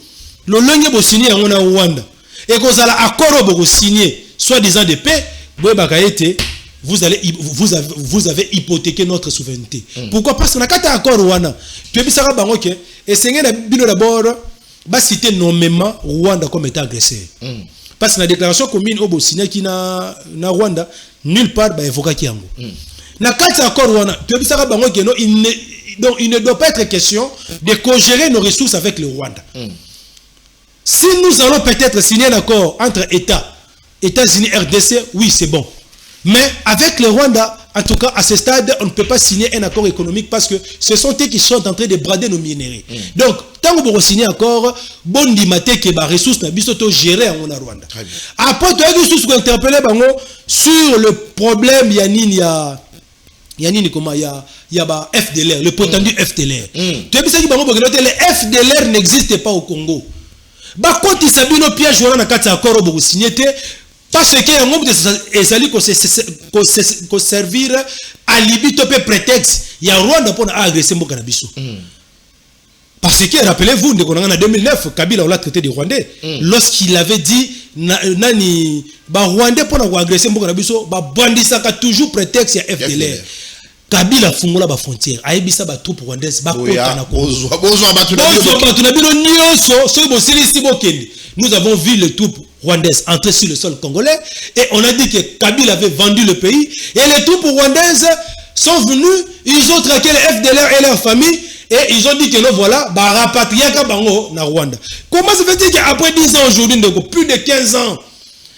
le lenge bo signé en Rwanda et qu'on a l'accord pour signer soi-disant de paix, vous avez hypothéqué notre souveraineté. Pourquoi? Parce qu'on a un accord Rwanda. Tu as ça et c'est d'abord va citer nommément Rwanda comme état agresseur. Parce que la déclaration commune au signé qui na Rwanda, nulle part va évoquer Kiango. Na quatre accords Rwanda, il ne doit pas être question de co-gérer nos ressources avec le Rwanda. Si nous allons peut-être signer un accord entre États-Unis et RDC, oui, c'est bon. Mais avec le Rwanda, en tout cas, à ce stade, on ne peut pas signer un accord économique parce que ce sont eux qui sont en train de brader nos minerais. Donc, tant que vous signez encore, bon dimate que les ressources sont gérées en Rwanda. Après, tu as dit ce qu'on interpellé sur le problème, il y a FDLR, le prétendu FDLR. Tu as dit que le FDLR n'existe pas au Congo. Quand il s'agit de piège, on a un accord pour signer. Parce qu'il y a un nombre de servir à Libye, prétexte. Il y a Rwanda pour agresser Mbokanabiso. Parce que, rappelez-vous, en 2009, Kabila l'a traité de Rwandais. Lorsqu'il avait dit, Nani, Rwandais pour agresser Mbokanabiso, Bandisaka toujours prétexte à FDLR. Kabila fungola ba frontière ayebisa ba troupe rwandaise ba kota na Congo. Nous avons vu les troupes rwandaises entrer sur le sol congolais et on a dit que Kabila avait vendu le pays et les troupes rwandaises sont venues, ils ont traqué les FDLR et leur famille et ils ont dit que non voilà, ba rapatrier Kabango na Rwanda. Comment ça veut dire qu'après 10 ans aujourd'hui, plus de 15 ans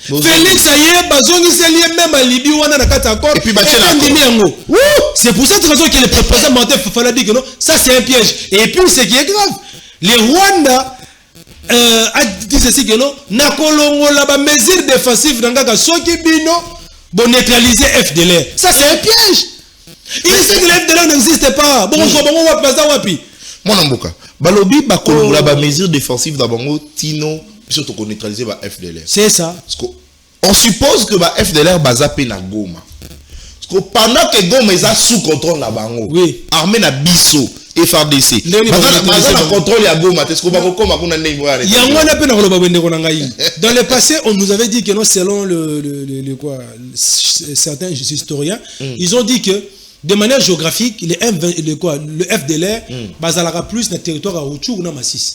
Félix Aye, Bazongi Selie, même à Libye, on a un accord. Et puis, c'est pour cette raison que le président Martin Fayulu dit que non, ça c'est un piège. Et puis, ce qui est grave, les Rwanda a dit ceci que non, Nakolongo la mesure défensive dans Gaga Soki Bino, pour neutraliser FDLR. Ça c'est un piège. Il sait que le FDLR n'existe pas. Bon, on va passer à Wapi. Mon amboka, Balobi, Bakolongo la mesure défensive d'abord, Tino. Surtout qu'on neutraliser la FDLR. C'est ça. On suppose que la FDLR va zapper la Goma. pendant que Goma est sous contrôle na bango. Oui. Armée na biso FRDC. Bazana contrôle ya Goma, est-ce qu'on va comme kuna ndenge ya. Yangwana pe na koloba bende kona ngai. Dans le passé, on nous avait dit que non, selon le quoi certains historiens, ils ont dit que de manière géographique, le FDLR bazalaka plus dans le territoire à Rutshuru ou na Masisi.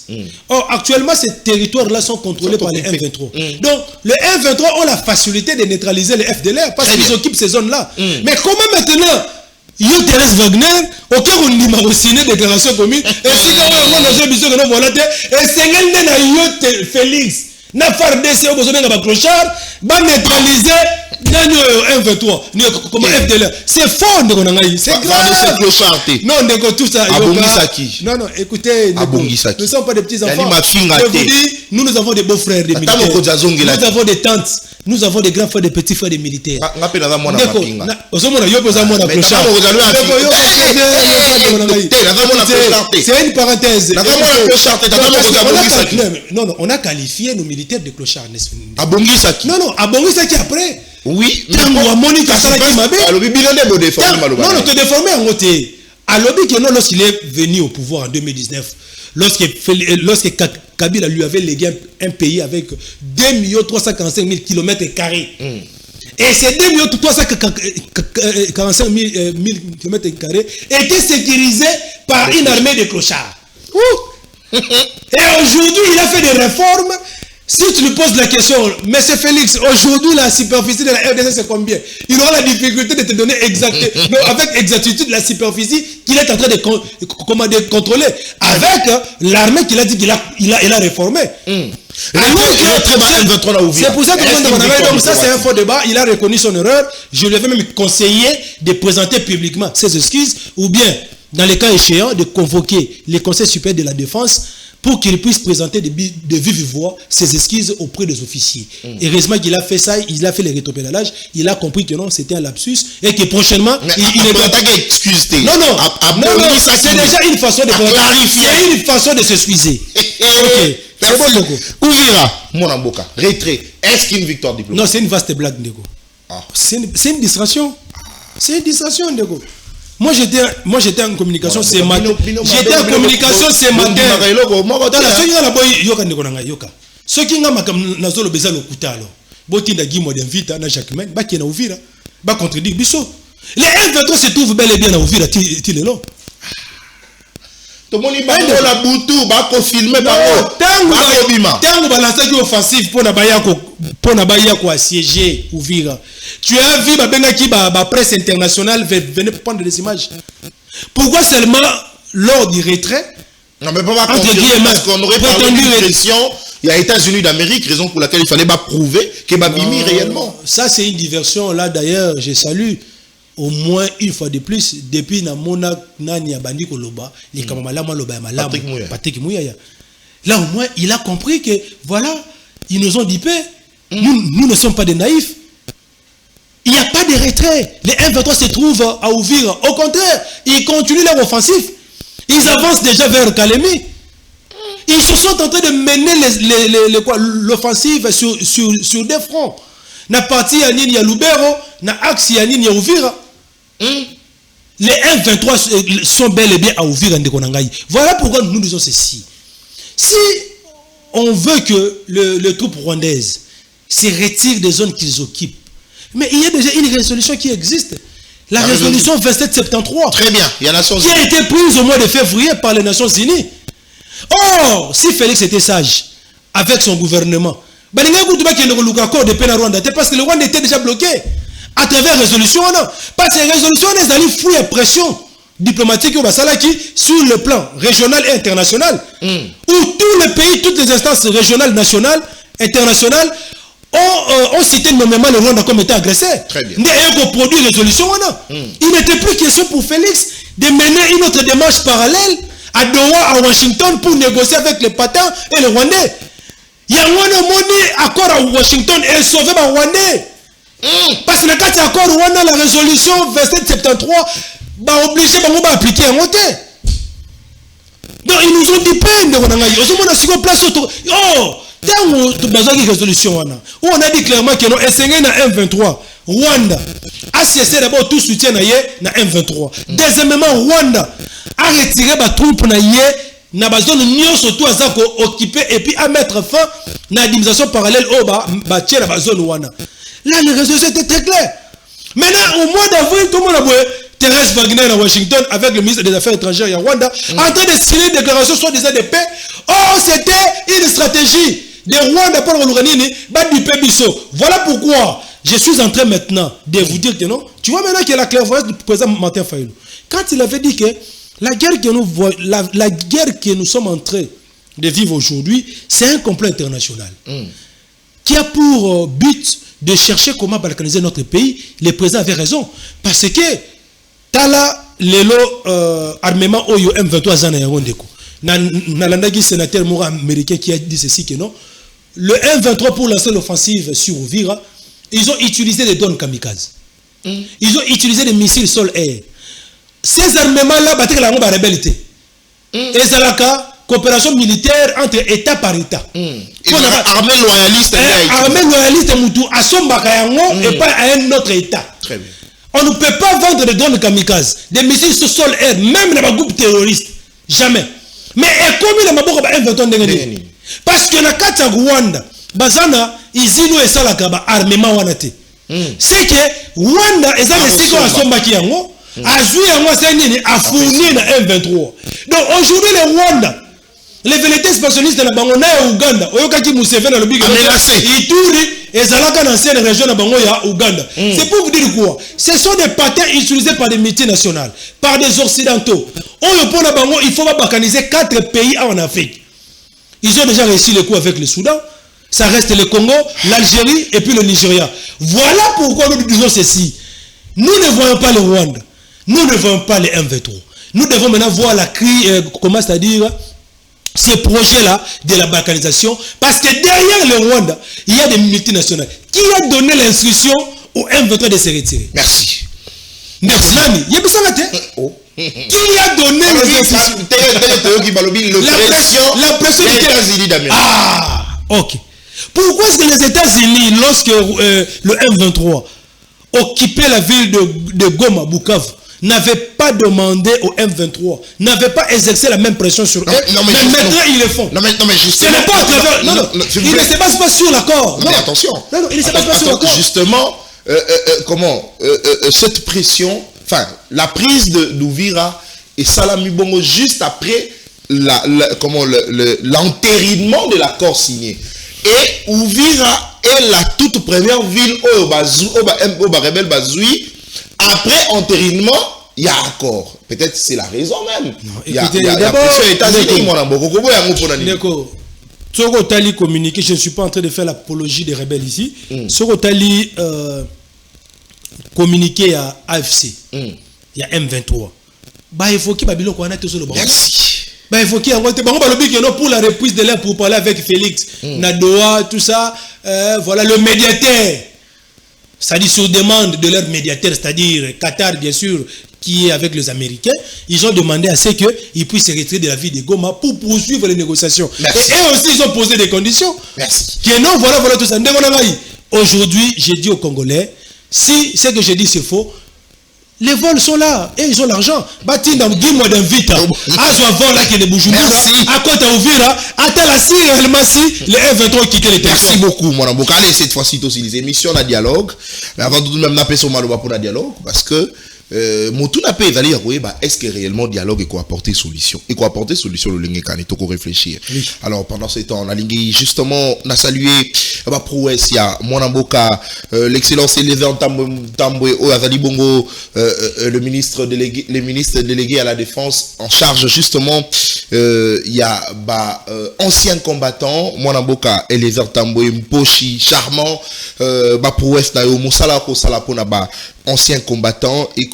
Or, actuellement, ces territoires-là sont contrôlés par les M23. Donc, le M23 ont la facilité de neutraliser les FDLR parce qu'ils occupent ces zones-là. Mais comment maintenant, Yo Thérèse Wagner, auquel on n'y m'a signé déclaration commune, et si on a besoin de voilà, et c'est un Yo Félix, n'a pas de besoin de clochard, va neutraliser. M23 comment FDLR c'est faux c'est grave non tout ça non écoutez nous ne sommes pas des petits enfants je vous dis nous avons des beaux frères des militaires nous avons des tantes nous avons des grands frères des petits frères des militaires c'est une parenthèse non on a qualifié nos militaires de clochards non Abongisaki après. Oui, mais non, te déformer en côté. À l'objet que non, lorsqu'il est venu au pouvoir en 2019, lorsque Kabila lui avait légué un pays avec 2 345 000 km². Et ces 2 345 000 km² étaient sécurisés par une armée de clochards. Et aujourd'hui, il a fait des réformes. Si tu lui poses la question, M. Félix, aujourd'hui la superficie de la RDC c'est combien? Il aura la difficulté de te donner avec exactitude la superficie qu'il est en train de contrôler. Avec l'armée qu'il a dit qu'il a réformé. C'est pour ça que donc ça c'est un faux débat. Il a reconnu son erreur. Je lui avais même conseillé de présenter publiquement ses excuses ou bien, dans les cas échéants, de convoquer les conseils supérieurs de la défense pour qu'il puisse présenter de vive voix ses excuses auprès des officiers. Heureusement qu'il a fait ça, il a fait les rétropédalages, il a compris que non, c'était un lapsus et que prochainement, il ne doit pas excuser. Non, c'est déjà une façon de clarifier. C'est une façon de s'excuser. Ok. C'est bon, Ndeko. Ouvira, mon amboka, retrait. Est-ce qu'une victoire diplomatique? Non, c'est une vaste blague, Ndeko. C'est une distraction. C'est une distraction, Ndeko. Moi j'étais en communication ce matin. J'étais en communication ce matin. Ce qui n'a pas nazolo beza lokuta alors. Botinda gimo d'invita na Jacques Men, ba qui na Uvira, ba contredire biso. Les M23 se trouvent bel et bien à Uvira tilelo. Tout le monde va la boutou, ba ko filmer ba ko. Tango balancer offensif pour na baya ko assiéger Uvira. Tu as vu la presse internationale venir prendre des images. Pourquoi seulement lors du retrait? Non mais pas parce qu'on aurait parlé d'une pression. Il y a les États-Unis d'Amérique, raison pour laquelle il fallait prouver que Babimi réellement. Ça c'est une diversion là d'ailleurs. Je salue au moins une fois de plus depuis Namona Nani Abandi Koloba et Kamamalama Loba Patrick Mouyaya. Là au moins il a compris que voilà ils nous ont dit nous ne sommes pas des naïfs. Il n'y a pas de retrait. Les M23 se trouvent à Uvira. Au contraire, ils continuent leur offensive. Ils avancent déjà vers Kalemi. Ils se sont en train de mener l'offensive sur des fronts. Na partie à Nini à Lubero, na axe à Nini à Uvira. Les M23 sont bel et bien à Uvira. Voilà pourquoi nous disons ceci. Si on veut que les troupes rwandaises se retirent des zones qu'ils occupent, mais il y a déjà une résolution qui existe. La résolution 2773. Très bien. Il y a qui a été prise au mois de février par les Nations Unies. Or, si Félix était sage avec son gouvernement, parce que le Rwanda était déjà bloqué à travers la résolution. Parce que la résolution est allée fouiller pression diplomatique sur le plan régional et international. Où tous les pays, toutes les instances régionales, nationales, internationales ont cité nommément le Rwanda comme étant agressé. Très bien. Produit résolution. Il n'était plus question pour Félix de mener une autre démarche parallèle à Doha, à Washington, pour négocier avec les patins et les Rwandais. Il y a un accord à Washington et sauver les Rwandais. Parce que le cas de l'accord Rwanda, la résolution 2773, va obliger à appliquer un côté. Donc ils nous ont dit peine de Rwanda. Ils ont place autour. Oh! Résolution, où on a dit clairement que non, SNG na M23, Rwanda a cessé d'abord tout soutien na M23. Deuxièmement, Rwanda a retiré ba troupe na na ba zone surtout à ça occupé et puis à mettre fin à l'administration parallèle au ba tirer la zone Rwanda. Là les résolutions étaient très claires. Maintenant au mois d'avril tout le monde a voulu Thérèse Wagner à Washington avec le ministre des Affaires étrangères à Rwanda en train de signer une déclaration soi-disant de paix. Oh, c'était une stratégie de Rwanda pour l'Ouranini, du Pébiso. Voilà pourquoi je suis en train maintenant de vous dire que non. Tu vois maintenant qu'il y a la clairvoyance du président Martin Fayulu. Quand il avait dit que la guerre que nous sommes en train de vivre aujourd'hui, c'est un complot international qui a pour but de chercher comment balkaniser notre pays. Le président avait raison. Parce que Tala, lelo armement Oyo M23 Zana Yarondeko. Nalandagi sénateur Moura américain qui a dit ceci que non. Le M23 pour lancer l'offensive sur Ouvira, ils ont utilisé des drones kamikazes. Ils ont utilisé des missiles sol-air. Ces armements-là, battent la rebelle. Et c'est la coopération militaire entre État par État. Armée loyaliste. Armée loyaliste à son et pas à un autre État. Très bien. On ne peut pas vendre des drones kamikazes, des missiles sol-air, même dans les groupes terroristes. Jamais. Mais comme il y a un M23 parce que la carte à Rwanda, Bazana, ils ont eu ça la armement wanate. C'est que Rwanda, ils ont réussi à son bakiango, à jouer à moi, c'est à fournir la M23. Donc aujourd'hui, les Rwanda, les vérités expansionnistes de la Bangona et Ouganda, Oyokaki Museveni dans le big ils tournent et Zalaka dans cette région de Bangoya Ouganda. C'est pour vous dire quoi? Ce sont des patins utilisés par des multinationales, par des occidentaux. Il faut balkaniser 4 pays en Afrique. Ils ont déjà réussi le coup avec le Soudan. Ça reste le Congo, l'Algérie et puis le Nigeria. Voilà pourquoi nous disons ceci. Nous ne voyons pas le Rwanda. Nous ne voyons pas les M23. Nous devons maintenant voir la crise, comment c'est-à-dire, ce projet-là de la balkanisation. Parce que derrière le Rwanda, il y a des multinationales. Qui a donné l'instruction au M23 de se retirer? Merci. Merci. Qui a donné la pression des États-Unis d'Amérique? Ah, ok. Pourquoi est-ce que les États-Unis, lorsque le M23 occupait la ville de Goma, Bukavu, n'avaient pas demandé au M23, n'avaient pas exercé la même pression sur eux? Mais maintenant ils le font. Non mais justement. Ce n'est pas à travers. Non, il ne se passe pas sur l'accord. Non mais attention. Non, il ne se passe pas sur l'accord. Justement, cette pression. Enfin, la prise d'Ouvira et Salami Bongo juste après l'entérinement de l'accord signé. Et Ouvira est la toute première ville où rebelle Bazoui. Après entérinement, il y a accord. Peut-être c'est la raison même. Il y a pression États-Unis. Soko Tali communiqué, je ne suis pas en train de faire l'apologie des rebelles ici. Soko Tali communiqué à AFC. Il y a M23. Il faut qu'il y ait le merci. Il faut qu'il y ait pour la reprise de l'air pour parler avec Félix, Nadoa, tout ça. Voilà le médiateur. C'est-à-dire sur demande de leur médiateur, c'est-à-dire Qatar, bien sûr, qui est avec les Américains. Ils ont demandé à ce qu'ils puissent se retirer de la ville de Goma pour poursuivre les négociations. Merci. Et eux aussi, ils ont posé des conditions. Merci. Que non, voilà tout ça. Aujourd'hui, j'ai dit aux Congolais, si ce que j'ai dit c'est faux, les vols sont là et ils ont l'argent. Bâti dans 10 mois d'invite. À côté Ouvira, à la si réellement si les F23 quittent les territoires. Merci beaucoup, mon amour. Allez, cette fois-ci aussi les émissions à dialogue. Mais avant tout, même napper sur Maloba pour la dialogue parce que Motu n'a pas évalué est-ce que réellement dialogue et quoi apporter solution et quoi apporter solution le lingue can et tout réfléchir. Oui. Alors pendant ce temps on a lingué justement on a salué prouesse ya mon amboka l'excellence Eliezer Tambwe au Azali Bongo le ministre délégué à la défense en charge justement il y a ancien combattant mon amboka Eliezer Tambwe Mposhi charmant prouesse na yo musala ko sala pona ancien combattant et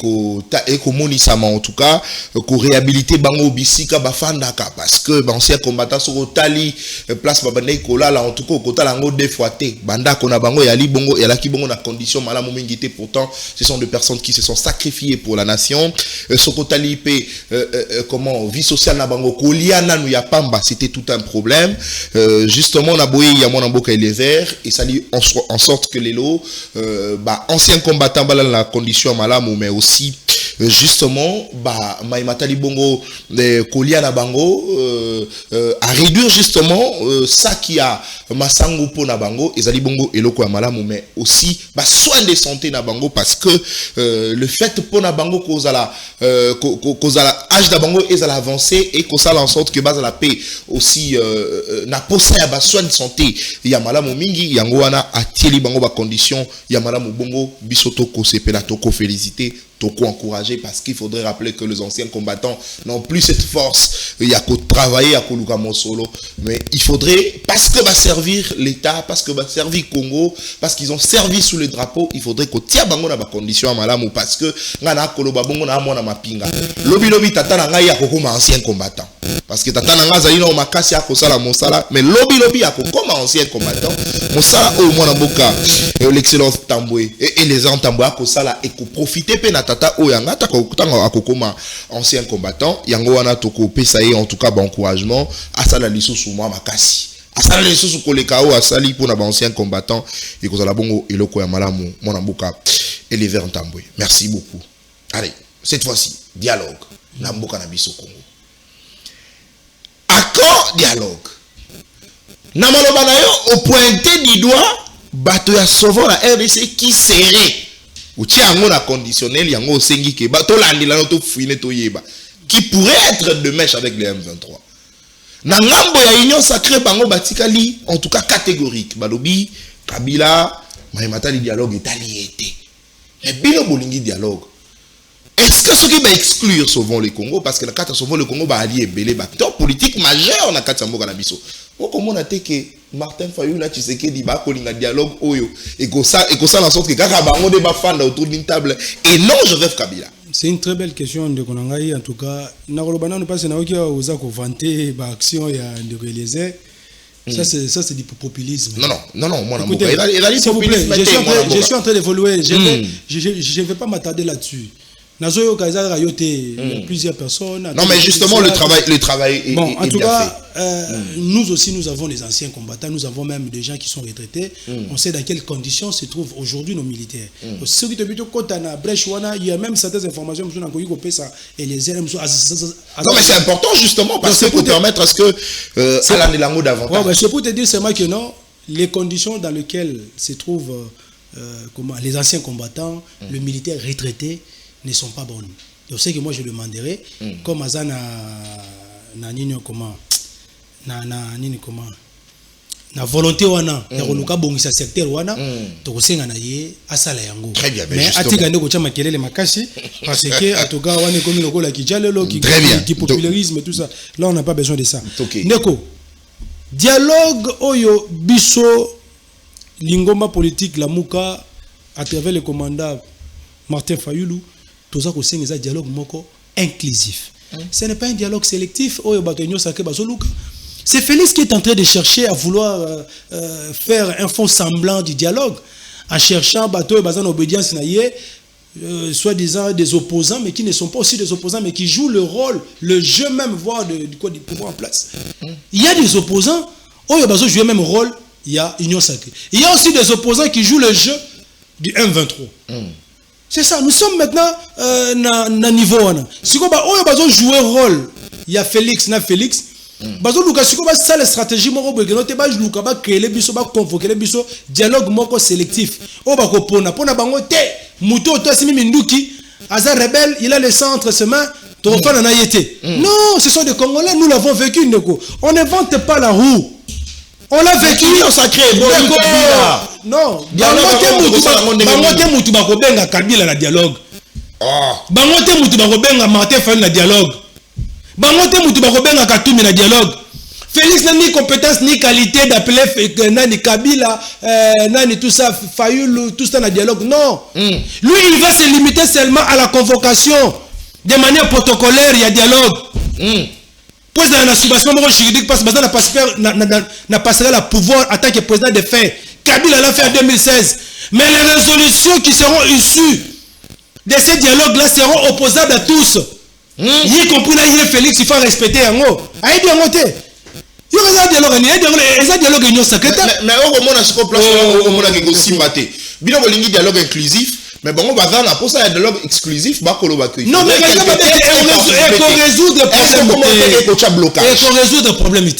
ko monisama en tout cas ko réhabiliter bango bisika bafandaka parce que ancien combattant sur tali place babane ko là en tout cas ko tala ngo deux fois té banda ko na bango yali bongo yalaki bongo na condition malamu mingité pourtant ce sont des personnes qui se sont sacrifiées pour la nation sokotali pe comment vie sociale na bango ko liana nu ya pamba c'était tout un problème justement na boye ya mona mboka les verts et ça dit en sorte que les lots anciens combattants dans la condition malamu mais aussi justement Maïmatali Bongo Kolia na bango à réduire justement ça qui a Masango po na bango ezali bongo eloko ya malamu mais aussi soin de santé na bango parce que le fait po na bango kozala âge da bango ezala avancé et ko sala en sorte que base la paix aussi na posa ya soin de santé ya malamu mingi yango wana atieli bango ba condition ya malamu bongo bisoto ko sepela to ko féliciter Toko encourager parce qu'il faudrait rappeler que les anciens combattants n'ont plus cette force. Il y a qu'à travailler à Kolukamo solo. Mais il faudrait, parce que va servir l'État, parce que va servir Congo, parce qu'ils ont servi sous le drapeau, il faudrait qu'on tire bango na ba condition à malamu parce que ngana koloba bongo na mona mapinga. Lobi tata na ngai ya kokoma ancien combattant. Parce que tata na ngaza ina o makasi ya kosala mosala, mais lobi ya kokoma ancien combattant. Mosala au mona boka l'excellence Tamboué et les gens Tamboué kosala et ko profiter pe na tata oyanga ta kokutanga akokoma ancien combattant yango wana toko pesa ye en tout cas bon encouragement asala lisusu mwa makasi asala lisusu koleka o asali pour na ba ancien combattant et kozala bongo eloko ya malamu mona mboka et les verts Tamboué. Merci beaucoup. Allez, cette fois-ci dialogue na mboka na biso Congo. Accord dialogue. Na maloba na yo au pointer du doigt bato ya sauvant la RDC qui serait ou tiango na conditionnel yango sengi ke bato landila no to fouine to yeba qui pourrait être de mèche avec les M23. Na ngambo ya union sacrée bango batikali en tout cas catégorique balobi Kabila Maïmatali dialogue etali été. Mais bino bolingi dialogue. Est-ce que ce qui va exclure souvent le Congo parce que la carte souvent le Congo va allier belé acteur politique majeur na carte mboka na biso. Comment on a été que Martin Fayulu tu sais que dit ba kolinga dialogue oyo et que ça en sorte que kaka bango de ba fanda autour d'une table et non Joseph Kabila. C'est une très belle question de Konangai en tout cas na kolobana ne passe na oki oza ko vanter ba action ya de Eliezer. Ça c'est du populisme. Non moi na mboka je suis en train d'évoluer je vais pas m'attarder là-dessus. Il y a plusieurs personnes. Non, mais justement, le travail est bon, en tout bien cas, fait. Nous aussi, nous avons les anciens combattants, nous avons même des gens qui sont retraités. On sait dans quelles conditions se trouvent aujourd'hui nos militaires. Ceux qui te disent que il y a même certaines informations et les non, mais c'est important justement parce que pour permettre à ce que davantage. C'est pour te dire seulement que non, les conditions dans lesquelles se trouvent les anciens combattants, le militaire retraité, ne sont pas bonnes. Donc c'est que moi je demanderais comme Azana na volonté wana ya koluka bongisa secteur wana to kosenga na ye asala yango. Très bien, mais atika ndeko cha makelele makasi parce que en tout cas wana komi lokola ki jalelo qui popularisme tout ça. Là on n'a pas besoin de ça. Ndeko dialogue oyo biso lingomba politique la muka à travers le commandant Martin Fayulu tout ça dialogue moko inclusif. Ce n'est pas un dialogue sélectif. C'est Félix qui est en train de chercher à vouloir faire un faux semblant du dialogue en cherchant bateau et en obédience soi-disant des opposants mais qui ne sont pas aussi des opposants mais qui jouent le rôle, le jeu même voire du pouvoir en place. Il y a des opposants qui jouent le même rôle, il y a Union Sacrée. Il y a aussi des opposants qui jouent le jeu du M23. C'est ça, nous sommes maintenant na niveau wana. Si on va jouer rôle, il y a Félix. Bazo luka si on va ça la stratégie moko begeno te ba luka ba créer les biso ba convoquer les biso dialogue moko sélectif. O ba ko pona bango te muto to simi minduki aza rebelle, il a le centre semain to fana na yete. Non, ce sont des Congolais, nous l'avons vécu ndeko. On n'invente pas la roue. On l'a vécu au sacré. Non, bangote mutu bakobenga Kabila na dialogue. Bangote mutu bakobenga Martin Fayulu na dialogue. Bangote mutu bakobenga Katumbi na dialogue. Félix n'a ni compétence ni qualité d'appeler Nani Kabila, Nani tout ça, Fayoulou, tout ça dans le dialogue. Non. Lui, il va se limiter seulement à la convocation. De manière protocolaire, il y a dialogue. Puis dans la subvention juridique, parce que n'a pas la pouvoir en tant que président de fait. Kabila l'a fait en 2016. Mais les résolutions qui seront issues de ces dialogues-là seront opposables à tous. Y compris là, Félix, il faut respecter en haut. Aïe, bien noté. Il y a un dialogue union secrétaire. Mais au moment où on se place, au moment où on a simbaté. Bien on a dialogue inclusif. Mais bon, on va dans la pose un dialogue exclusif. Non, mais il faut résoudre le problème.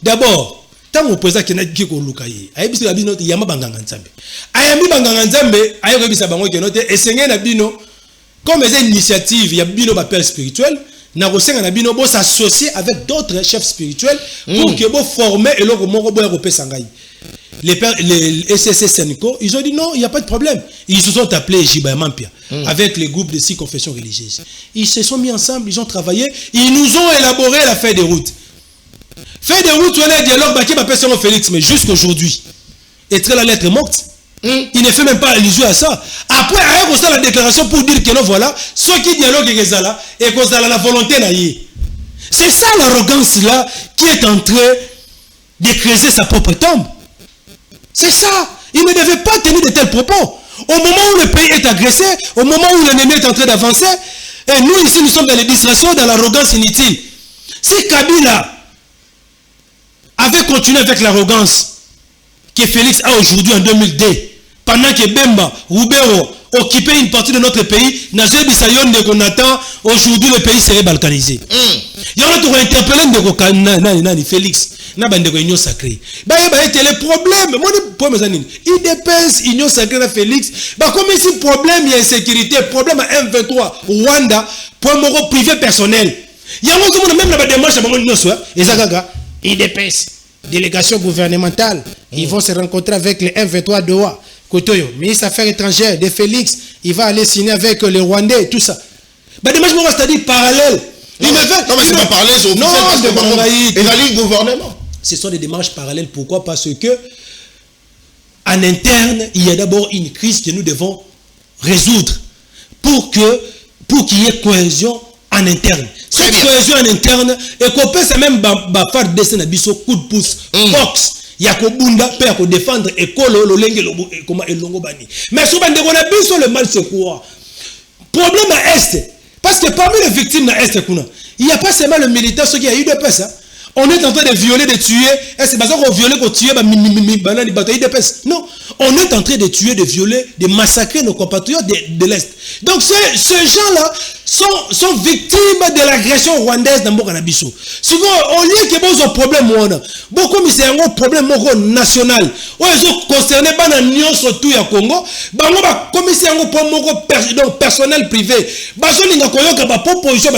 D'abord, tant que le président qui n'a pas de Lukaye, il y a un banganga nzambe. Ayami banganga nzambe, ayami bisa bango qui note et seigneur na bino comme une initiative, il y a bino appel spirituel. Na rosenga na bino bo s'associer avec d'autres chefs spirituels pour que bo former et leur moko bo européen sangai. Les SSC Sénico, ils ont dit non, il n'y a pas de problème. Ils se sont appelés Jiba Mampia avec les groupes de 6 confessions religieuses. Ils se sont mis ensemble, ils ont travaillé, ils nous ont élaboré la feuille de route. Feuille de route, on a un dialogue, qui m'appelle Seigneur Félix, mais jusqu'aujourd'hui, et très la lettre morte. Il ne fait même pas allusion à ça. Après, il y a la déclaration pour dire que non, voilà, ceux qui dialoguent avec ça, et qu'on a la volonté naïe. C'est ça l'arrogance là qui est en train de creuser sa propre tombe. C'est ça. Il ne devait pas tenir de tels propos. Au moment où le pays est agressé, au moment où l'ennemi est en train d'avancer, et nous ici nous sommes dans les distractions, dans l'arrogance inutile. Si Kabila avait continué avec l'arrogance que Félix a aujourd'hui en 2002, pendant que Bemba, Roubero occupaient une partie de notre pays, aujourd'hui le pays serait balkanisé. Il y a interpellé Félix, Union sacrée. Les problèmes, il dépense Union sacrée Félix. Comme ici, problème, il y a insécurité, problème à M23, Rwanda, pour privé personnel. Il y a même la démarche à il dépense. Délégation gouvernementale, ils vont se rencontrer avec les M23 Doha. Kotoyo, ministre des Affaires étrangères de Félix, il va aller signer avec les Rwandais, tout ça. C'est-à-dire parallèle. Non, mais c'est pas parallèle, c'est officiel. Gouvernement. Ce sont des démarches parallèles. Pourquoi? Parce que en interne, il y a d'abord une crise que nous devons résoudre pour qu'il y ait cohésion en interne. Cette cohésion en interne, et qu'on peut même faire descendre un coup de pouce, box. Il y a Kobunda pour défendre école et longo bani. Mais si on a le mal c'est quoi? Problème à Est. Parce que parmi les victimes à Est, il n'y a pas seulement le militaire, ceux qui a eu des pèses. On est en train de violer, de tuer. Et c'est parce qu'on viole, qu'on tue, non. On est en train de tuer, de violer, de massacrer nos compatriotes de l'Est. Donc ces gens-là sont victimes de l'agression rwandaise dans Bokanabiso. Souvent, au lieu que vous avez un problème, beaucoup mais c'est un problème national. Ils ont concerné l'Union surtout au Congo. Comme c'est un problème personnel privé. Ils ont une proposition.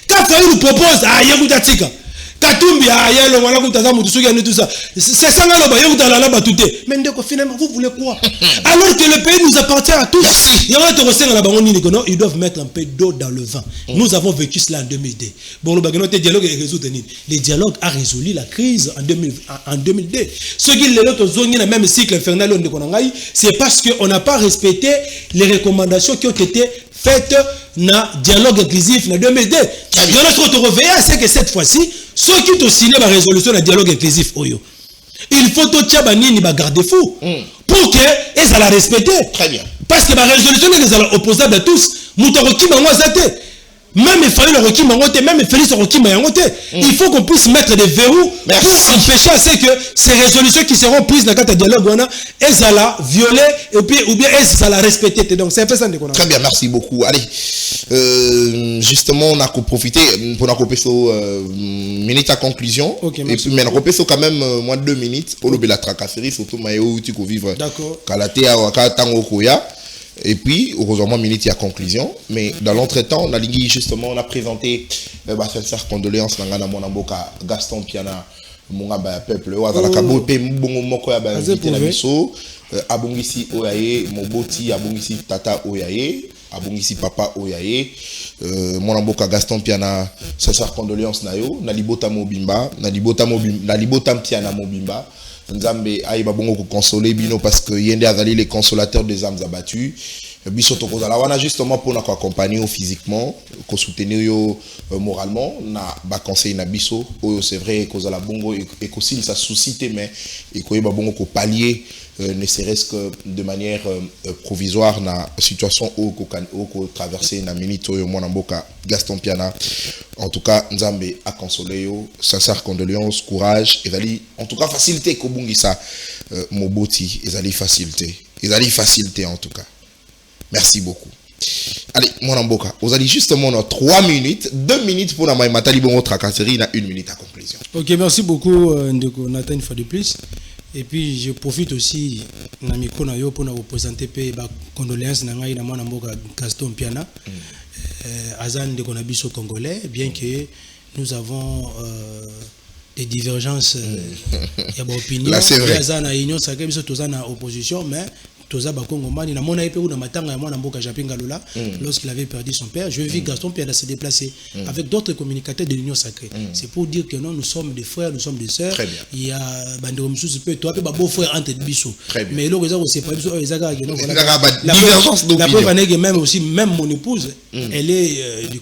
Quand Fayoulou nous propose à Yagoutatika, Katumbi à Yalo, tout ça, c'est ça là, mais finalement, vous voulez quoi? Alors que le pays nous appartient à tous. Ils doivent mettre un peu d'eau dans le vin. Nous avons vécu cela en 2002. Bon, le dialogue est résolu. Le dialogue a résolu la crise en 2002. Ceux qui ont le même cycle infernal, c'est parce qu'on n'a pas respecté les recommandations qui ont été faites dans le dialogue inclusif en 2002. Il y a notre réveil, c'est que cette fois-ci, ceux qui ont signé la résolution du dialogue inclusif, il faut que garde-fou pour qu'ils la respecter. Très bien. Parce que la résolution est opposable à tous. Même il fallait le requis mangoté, même il fallait ce requis mangoté. Il faut qu'on puisse mettre des verrous pour empêcher à ce que ces résolutions qui seront prises dans le cadre du dialogue, elles la violer et puis, ou bien elles la respecter. Donc c'est un peu ça. Très bien, merci beaucoup. Allez, justement, on a profité pour la minute à conclusion. Okay, et puis, mais on a quand même moins de 2 minutes pour la tracasserie, surtout Maïo, tu peux vivre. D'accord. Kalatea, Waka, Tango, Koya. Et puis, heureusement, minute, il y a conclusion. Mais dans l'entretemps, on a justement, on a présenté sincères condoléances à mon amboka Gaston Piana, mon peuple, Abongisi Oyaye, Moboti, Abongisi Tata Oyaye, Abongisi Papa Oyaye. mon amboka Gaston Piana sincère condoléances na yo na libota mobimba na libota Piana mobimba nzambe aïba bongo ko consoler bino parce que yende azali les consolateurs des âmes abattues biso to kozala wana justement pour nous accompagner physiquement ko soutenir yo moralement na ba conseil na biso oyo c'est vrai kozala bongo et ko s'il ça suscite mais et ko yeba bongo ko pallier ne serait-ce que de manière provisoire na situation au traverser na minute oyo mwana mboka Gaston Piana en tout cas nzambe a consolé yo sincère condoléances courage ezali en tout cas facilité ko bungisa moboti ezali facilité en tout cas merci beaucoup. Allez, mon amboka, vous allez justement dans 3 minutes, 2 minutes pour la Matali Bongo Tracasserie, 1 minute à conclusion. Ok, merci beaucoup, Ndeko Nathan, une fois de plus. Et puis, je profite aussi pour vous présenter les condoléances à mon amboka Gaston Piana, Azan de Konabiso congolais, bien que nous avons des divergences, il y a des opinions. Là, c'est vrai. Azan a union, ça a opposition, mais toza bakongo mani na mona epé na matanga ya mwana mboka Japinga Lola lorsqu'il avait perdu son père. Je vis Gaston Piana se déplacer avec d'autres communicateurs de l'Union Sacrée. C'est pour dire que non, nous sommes des frères, nous sommes des sœurs. Il y a bandero msusu pe toi pe ba beau frère entre biso. Mais là ils ont c'est pas biso ezaka que non voilà. La preuve est que même mon épouse elle est de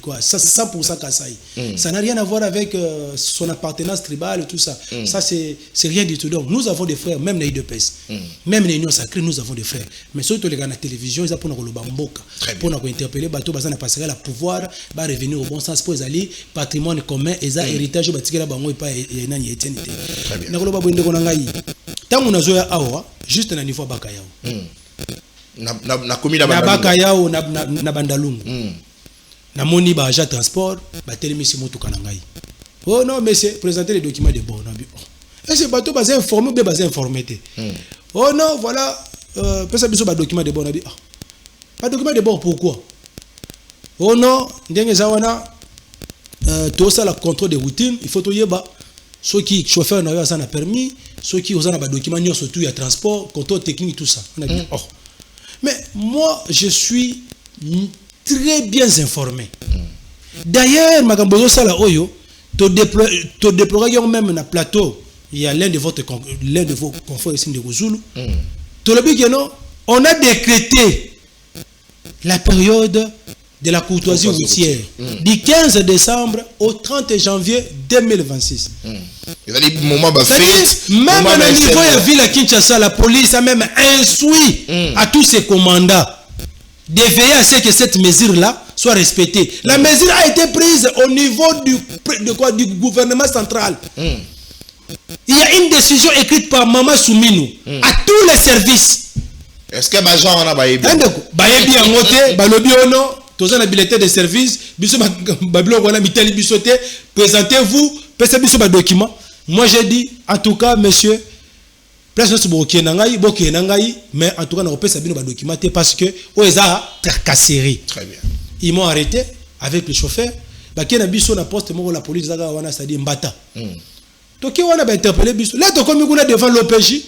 quoi 100% Kasaï. Ça n'a rien à voir avec son appartenance tribale et tout ça. Ça c'est rien du tout. Donc nous avons des frères même les IDPS. Même l'Union Sacrée nous avons des frères. Mais surtout les gars à la télévision, ils ont pour nous pour nous interpeller, bateau basé na passer la pouvoir, va revenir au bon sens pour aller patrimoine commun, et ça héritage batikela bango et pas nani éternité. Na koloba bonde ko ngai. Tant on a joué à awa, juste na niveau bakayao. Na komi na bakayao na bandalungu. Na moni ba agent transport, ba telemisi motuka na ngai. Oh non, mais c'est présenter les documents de bord. Et c'est bateau basé informé ou bien basé informé. Oh non, voilà, peut-être que document de bord. Pas document de bord, pourquoi? Oh non, tout ça, le contrôle de routine, il faut tout y avoir. Ceux qui chauffeurs n'ont pas permis, ceux qui ont des documents, surtout il y a transport, contrôle technique, tout ça. On a dit, oh. Mais moi, je suis très bien informé. D'ailleurs, Magambozo Sala Oyo, tu déploies même dans le plateau. Il y a l'un de vos confrères ici de Gozoulou. On a décrété la période de la courtoisie routière du 15 décembre au 30 janvier 2026. C'est-à-dire, même au niveau de la ville à Kinshasa, la police a même instruit à tous ses commandants de veiller à ce que cette mesure-là soit respectée. La mesure a été prise au niveau du gouvernement central. Il y a une décision écrite par Mama Soumino à tous les services. Est-ce que les gens ont baébi? Baébi en moté, balobi ono, tous les bulletins de service, biso babilo wana miteli bisoté, présentez-vous, passez biso ba document. Moi j'ai dit en tout cas monsieur, place sur boké nangai, mais en tout cas on pesa bino ba document parce que oeza tracasserie. Très bien. Ils m'ont arrêté avec le chauffeur, ba kena biso na poste mo la police zaga wana c'est-à-dire mbata. Toki wana ba interpeller biso. Là to comme kuna devant l'OPJ.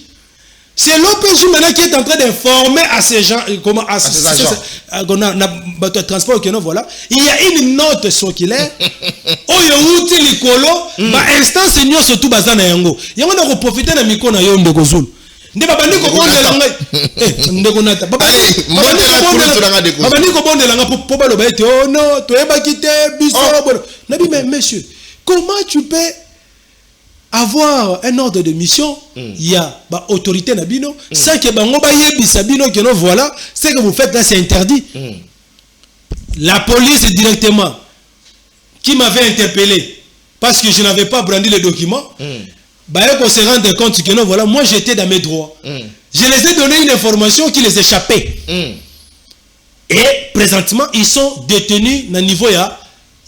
C'est l'OPJ maintenant qui est en train d'informer à ces gens comment à ces agents transport que non voilà. Il y a une note circulaire. Oyo uti likolo ba instance nyo surtout bazana yango. Yango na ko profiter na miko na yo ndeko Zulu. Nde babandi ko bondela ngai. Ndeko nata. Babandi ko bondela nga po baloba ete oh non, to eba kité biso bono. Nabi mais monsieur, comment tu peux avoir un ordre de mission, il y a autorité nabino, sans que bango ba yebisa bino que non voilà, ce que vous faites là c'est interdit. La police directement qui m'avait interpellé parce que je n'avais pas brandi les documents, bah on se rendre compte que non voilà, moi j'étais dans mes droits. Je les ai donné une information qui les échappait. Et présentement ils sont détenus à niveau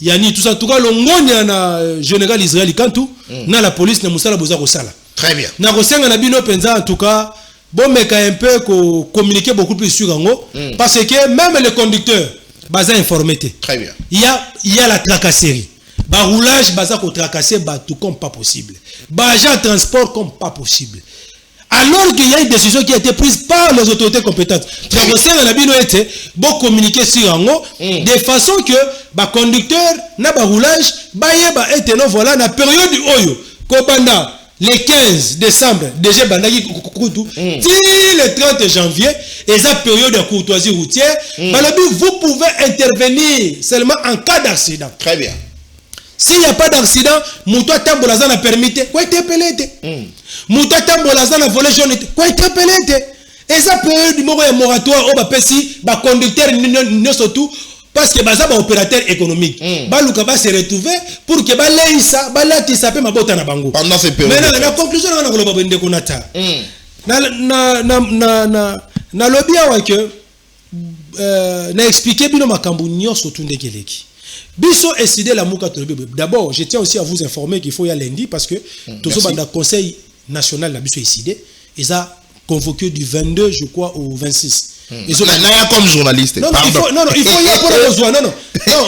Yani tout ça, tout cas, l'ongonia na général Israël Kantou, na la police na musala boza kosala. Très bien. Na kosenga na bino penza en tout cas, bon meka un peu communiquer beaucoup plus sur Ango, parce que même les conducteurs, baza informé. Très bien. Il y a la tracasserie. Ba roulage baza ko tracasser ba tout comme pas possible. Ba agent transport comme pas possible. alors qu'il y a une décision qui a été prise par les autorités compétentes. Donc, c'est la bino été bon communiquer sur un de façon que ba conducteur na ba roulage ba yeba été non voilà na période oyo kobanda le 15 décembre déjà bandaki kukutu le 30 janvier et sa période de courtoisie routière vous pouvez intervenir seulement en cas d'accident. Très bien. S'il n'y a pas d'accident, Moutoua Tambolazan a permis, quoi est appelé? Moutoua Tambolazan a volé jaune, quoi est appelé? Et ça peut du moratoire au Bapesi, conducteur, surtout, parce que Baza opérateur économique. Balouka va se retrouver pour que Balaïsa, Balati s'appelle ma botte à Bango. Pendant ces périodes. Mais la conclusion, on a le Babende de Konata. Na lobby a que, na expliqué bien ma cambouignon surtout de Keleki. Biso décidé la mouka. D'abord, je tiens aussi à vous informer qu'il faut y aller lundi parce que tout le conseil national la biso décidé. Ils ont convoqué du 22, je crois, au 26. Ils ont comme journaliste. Non, il faut y aller pour le besoin. Non,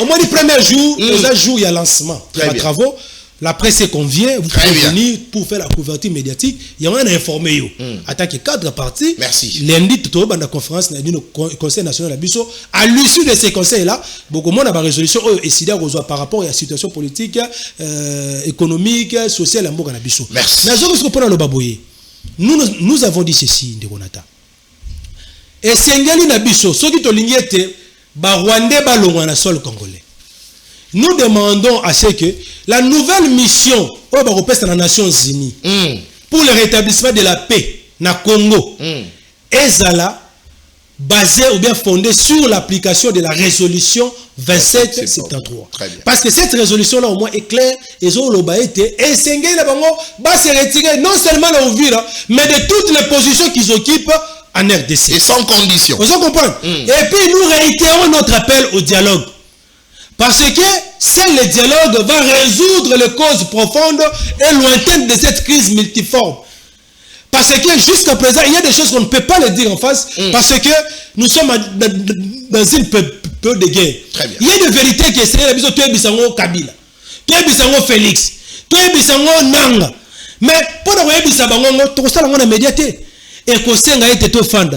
au moins le premier jour, les jours, il y a lancement. Il y a travaux. La presse est conviée, vous pouvez venir pour faire la couverture médiatique. Il y a un informé. Attaque que 4 parties. Merci. Lundi, tout au long de la conférence, du Conseil national de Bisso. À l'issue de ces conseils-là, beaucoup de monde a une résolution par rapport à la situation politique, économique, sociale, à Bisso. Merci. Nous avons dit ceci, Ndekonata. Et Sengali Nabiso, ceux qui te lignaient, Rwandais balongwa na sol congolais. Nous demandons à ce que la nouvelle mission dans les Nations Unies pour le rétablissement de la paix na Congo est basée ou bien fondée sur l'application de la résolution 2773. Parce que cette résolution-là au moins est claire et se retirer non seulement la Ouvira, mais de toutes les positions qu'ils occupent en RDC. Et sans condition. Vous comprenez? Et puis nous réitérons notre appel au dialogue. Parce que seul le dialogue va résoudre les causes profondes et lointaines de cette crise multiforme. Parce que jusqu'à présent, il y a des choses qu'on ne peut pas le dire en face, parce que nous sommes dans une période de guerre. Il y a des vérités qui sont là, tu es Bissango Kabila, tu es Bissango Félix, tu es Bissango Nanga. Mais pour nous Bissango, tu as la médiaté. Et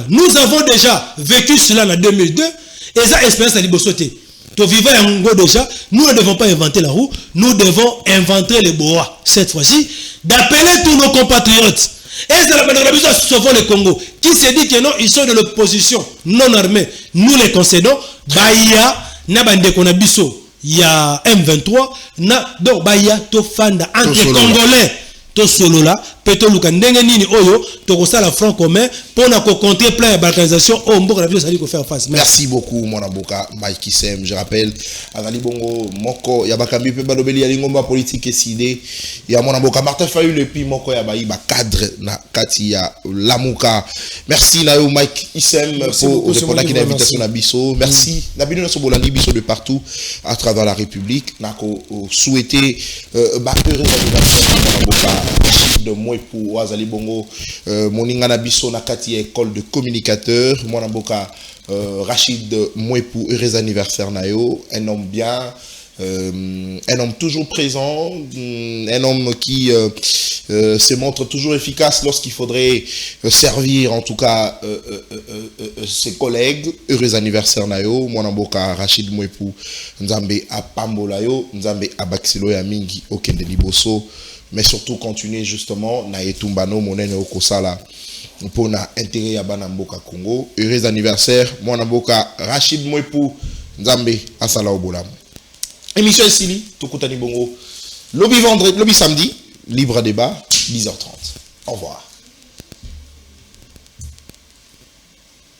nous avons déjà vécu cela en 2002, et ça, expérience à Libosoté. Déjà, nous ne devons pas inventer la roue, nous devons inventer les bois. Cette fois-ci, d'appeler tous nos compatriotes. Et c'est la sauvons le Congo. Qui se dit que non, ils sont de l'opposition non armée. Nous les concédons. Baya, Nabande Konabiso, il y a M23, donc Baya, Tofanda, entre Congolais. To solo là, peto luka ndenge nini oyo, to la front commun pour na contrer plein de balkanisation au mboka na biso sali ko faire face. Merci beaucoup mon aboka Mike Issem. Je rappelle Azali Bongo moko ya bakambi pe balobeli ya lingomba politique décidé ya mon aboka Martin Fayulu et puis moko ya bayi ba cadre na kati ya Lamuka. Merci na yo Mike Issem pour répondre à l'invitation na biso. Merci na bino na so bolandi biso de partout à travers la République. Na ko souhaiter ba heureux anniversaire mon aboka de moi pour Wazali Bongo moninga na biso na kati école de communicateur mwana mboka Rachid Mouepou heureux anniversaire nayo, un homme bien, un homme toujours présent, un homme qui se montre toujours efficace lorsqu'il faudrait servir en tout cas ses collègues. Heureux anniversaire nayo mwana mboka Rachid Mouepou, nzambe a pambola yo, nzambe a bakisilo ya mingi okende liboso, mais surtout continuer justement na etumbano monene okosala pour na intérêt ya bana mboka Congo. Heureux anniversaire mwana mboka Rachid Mouepou, nzambe asala obolamu. Émission Sili Tokutani Bongo lobby vendredi, lobby samedi, libre débat 10h30. Au revoir.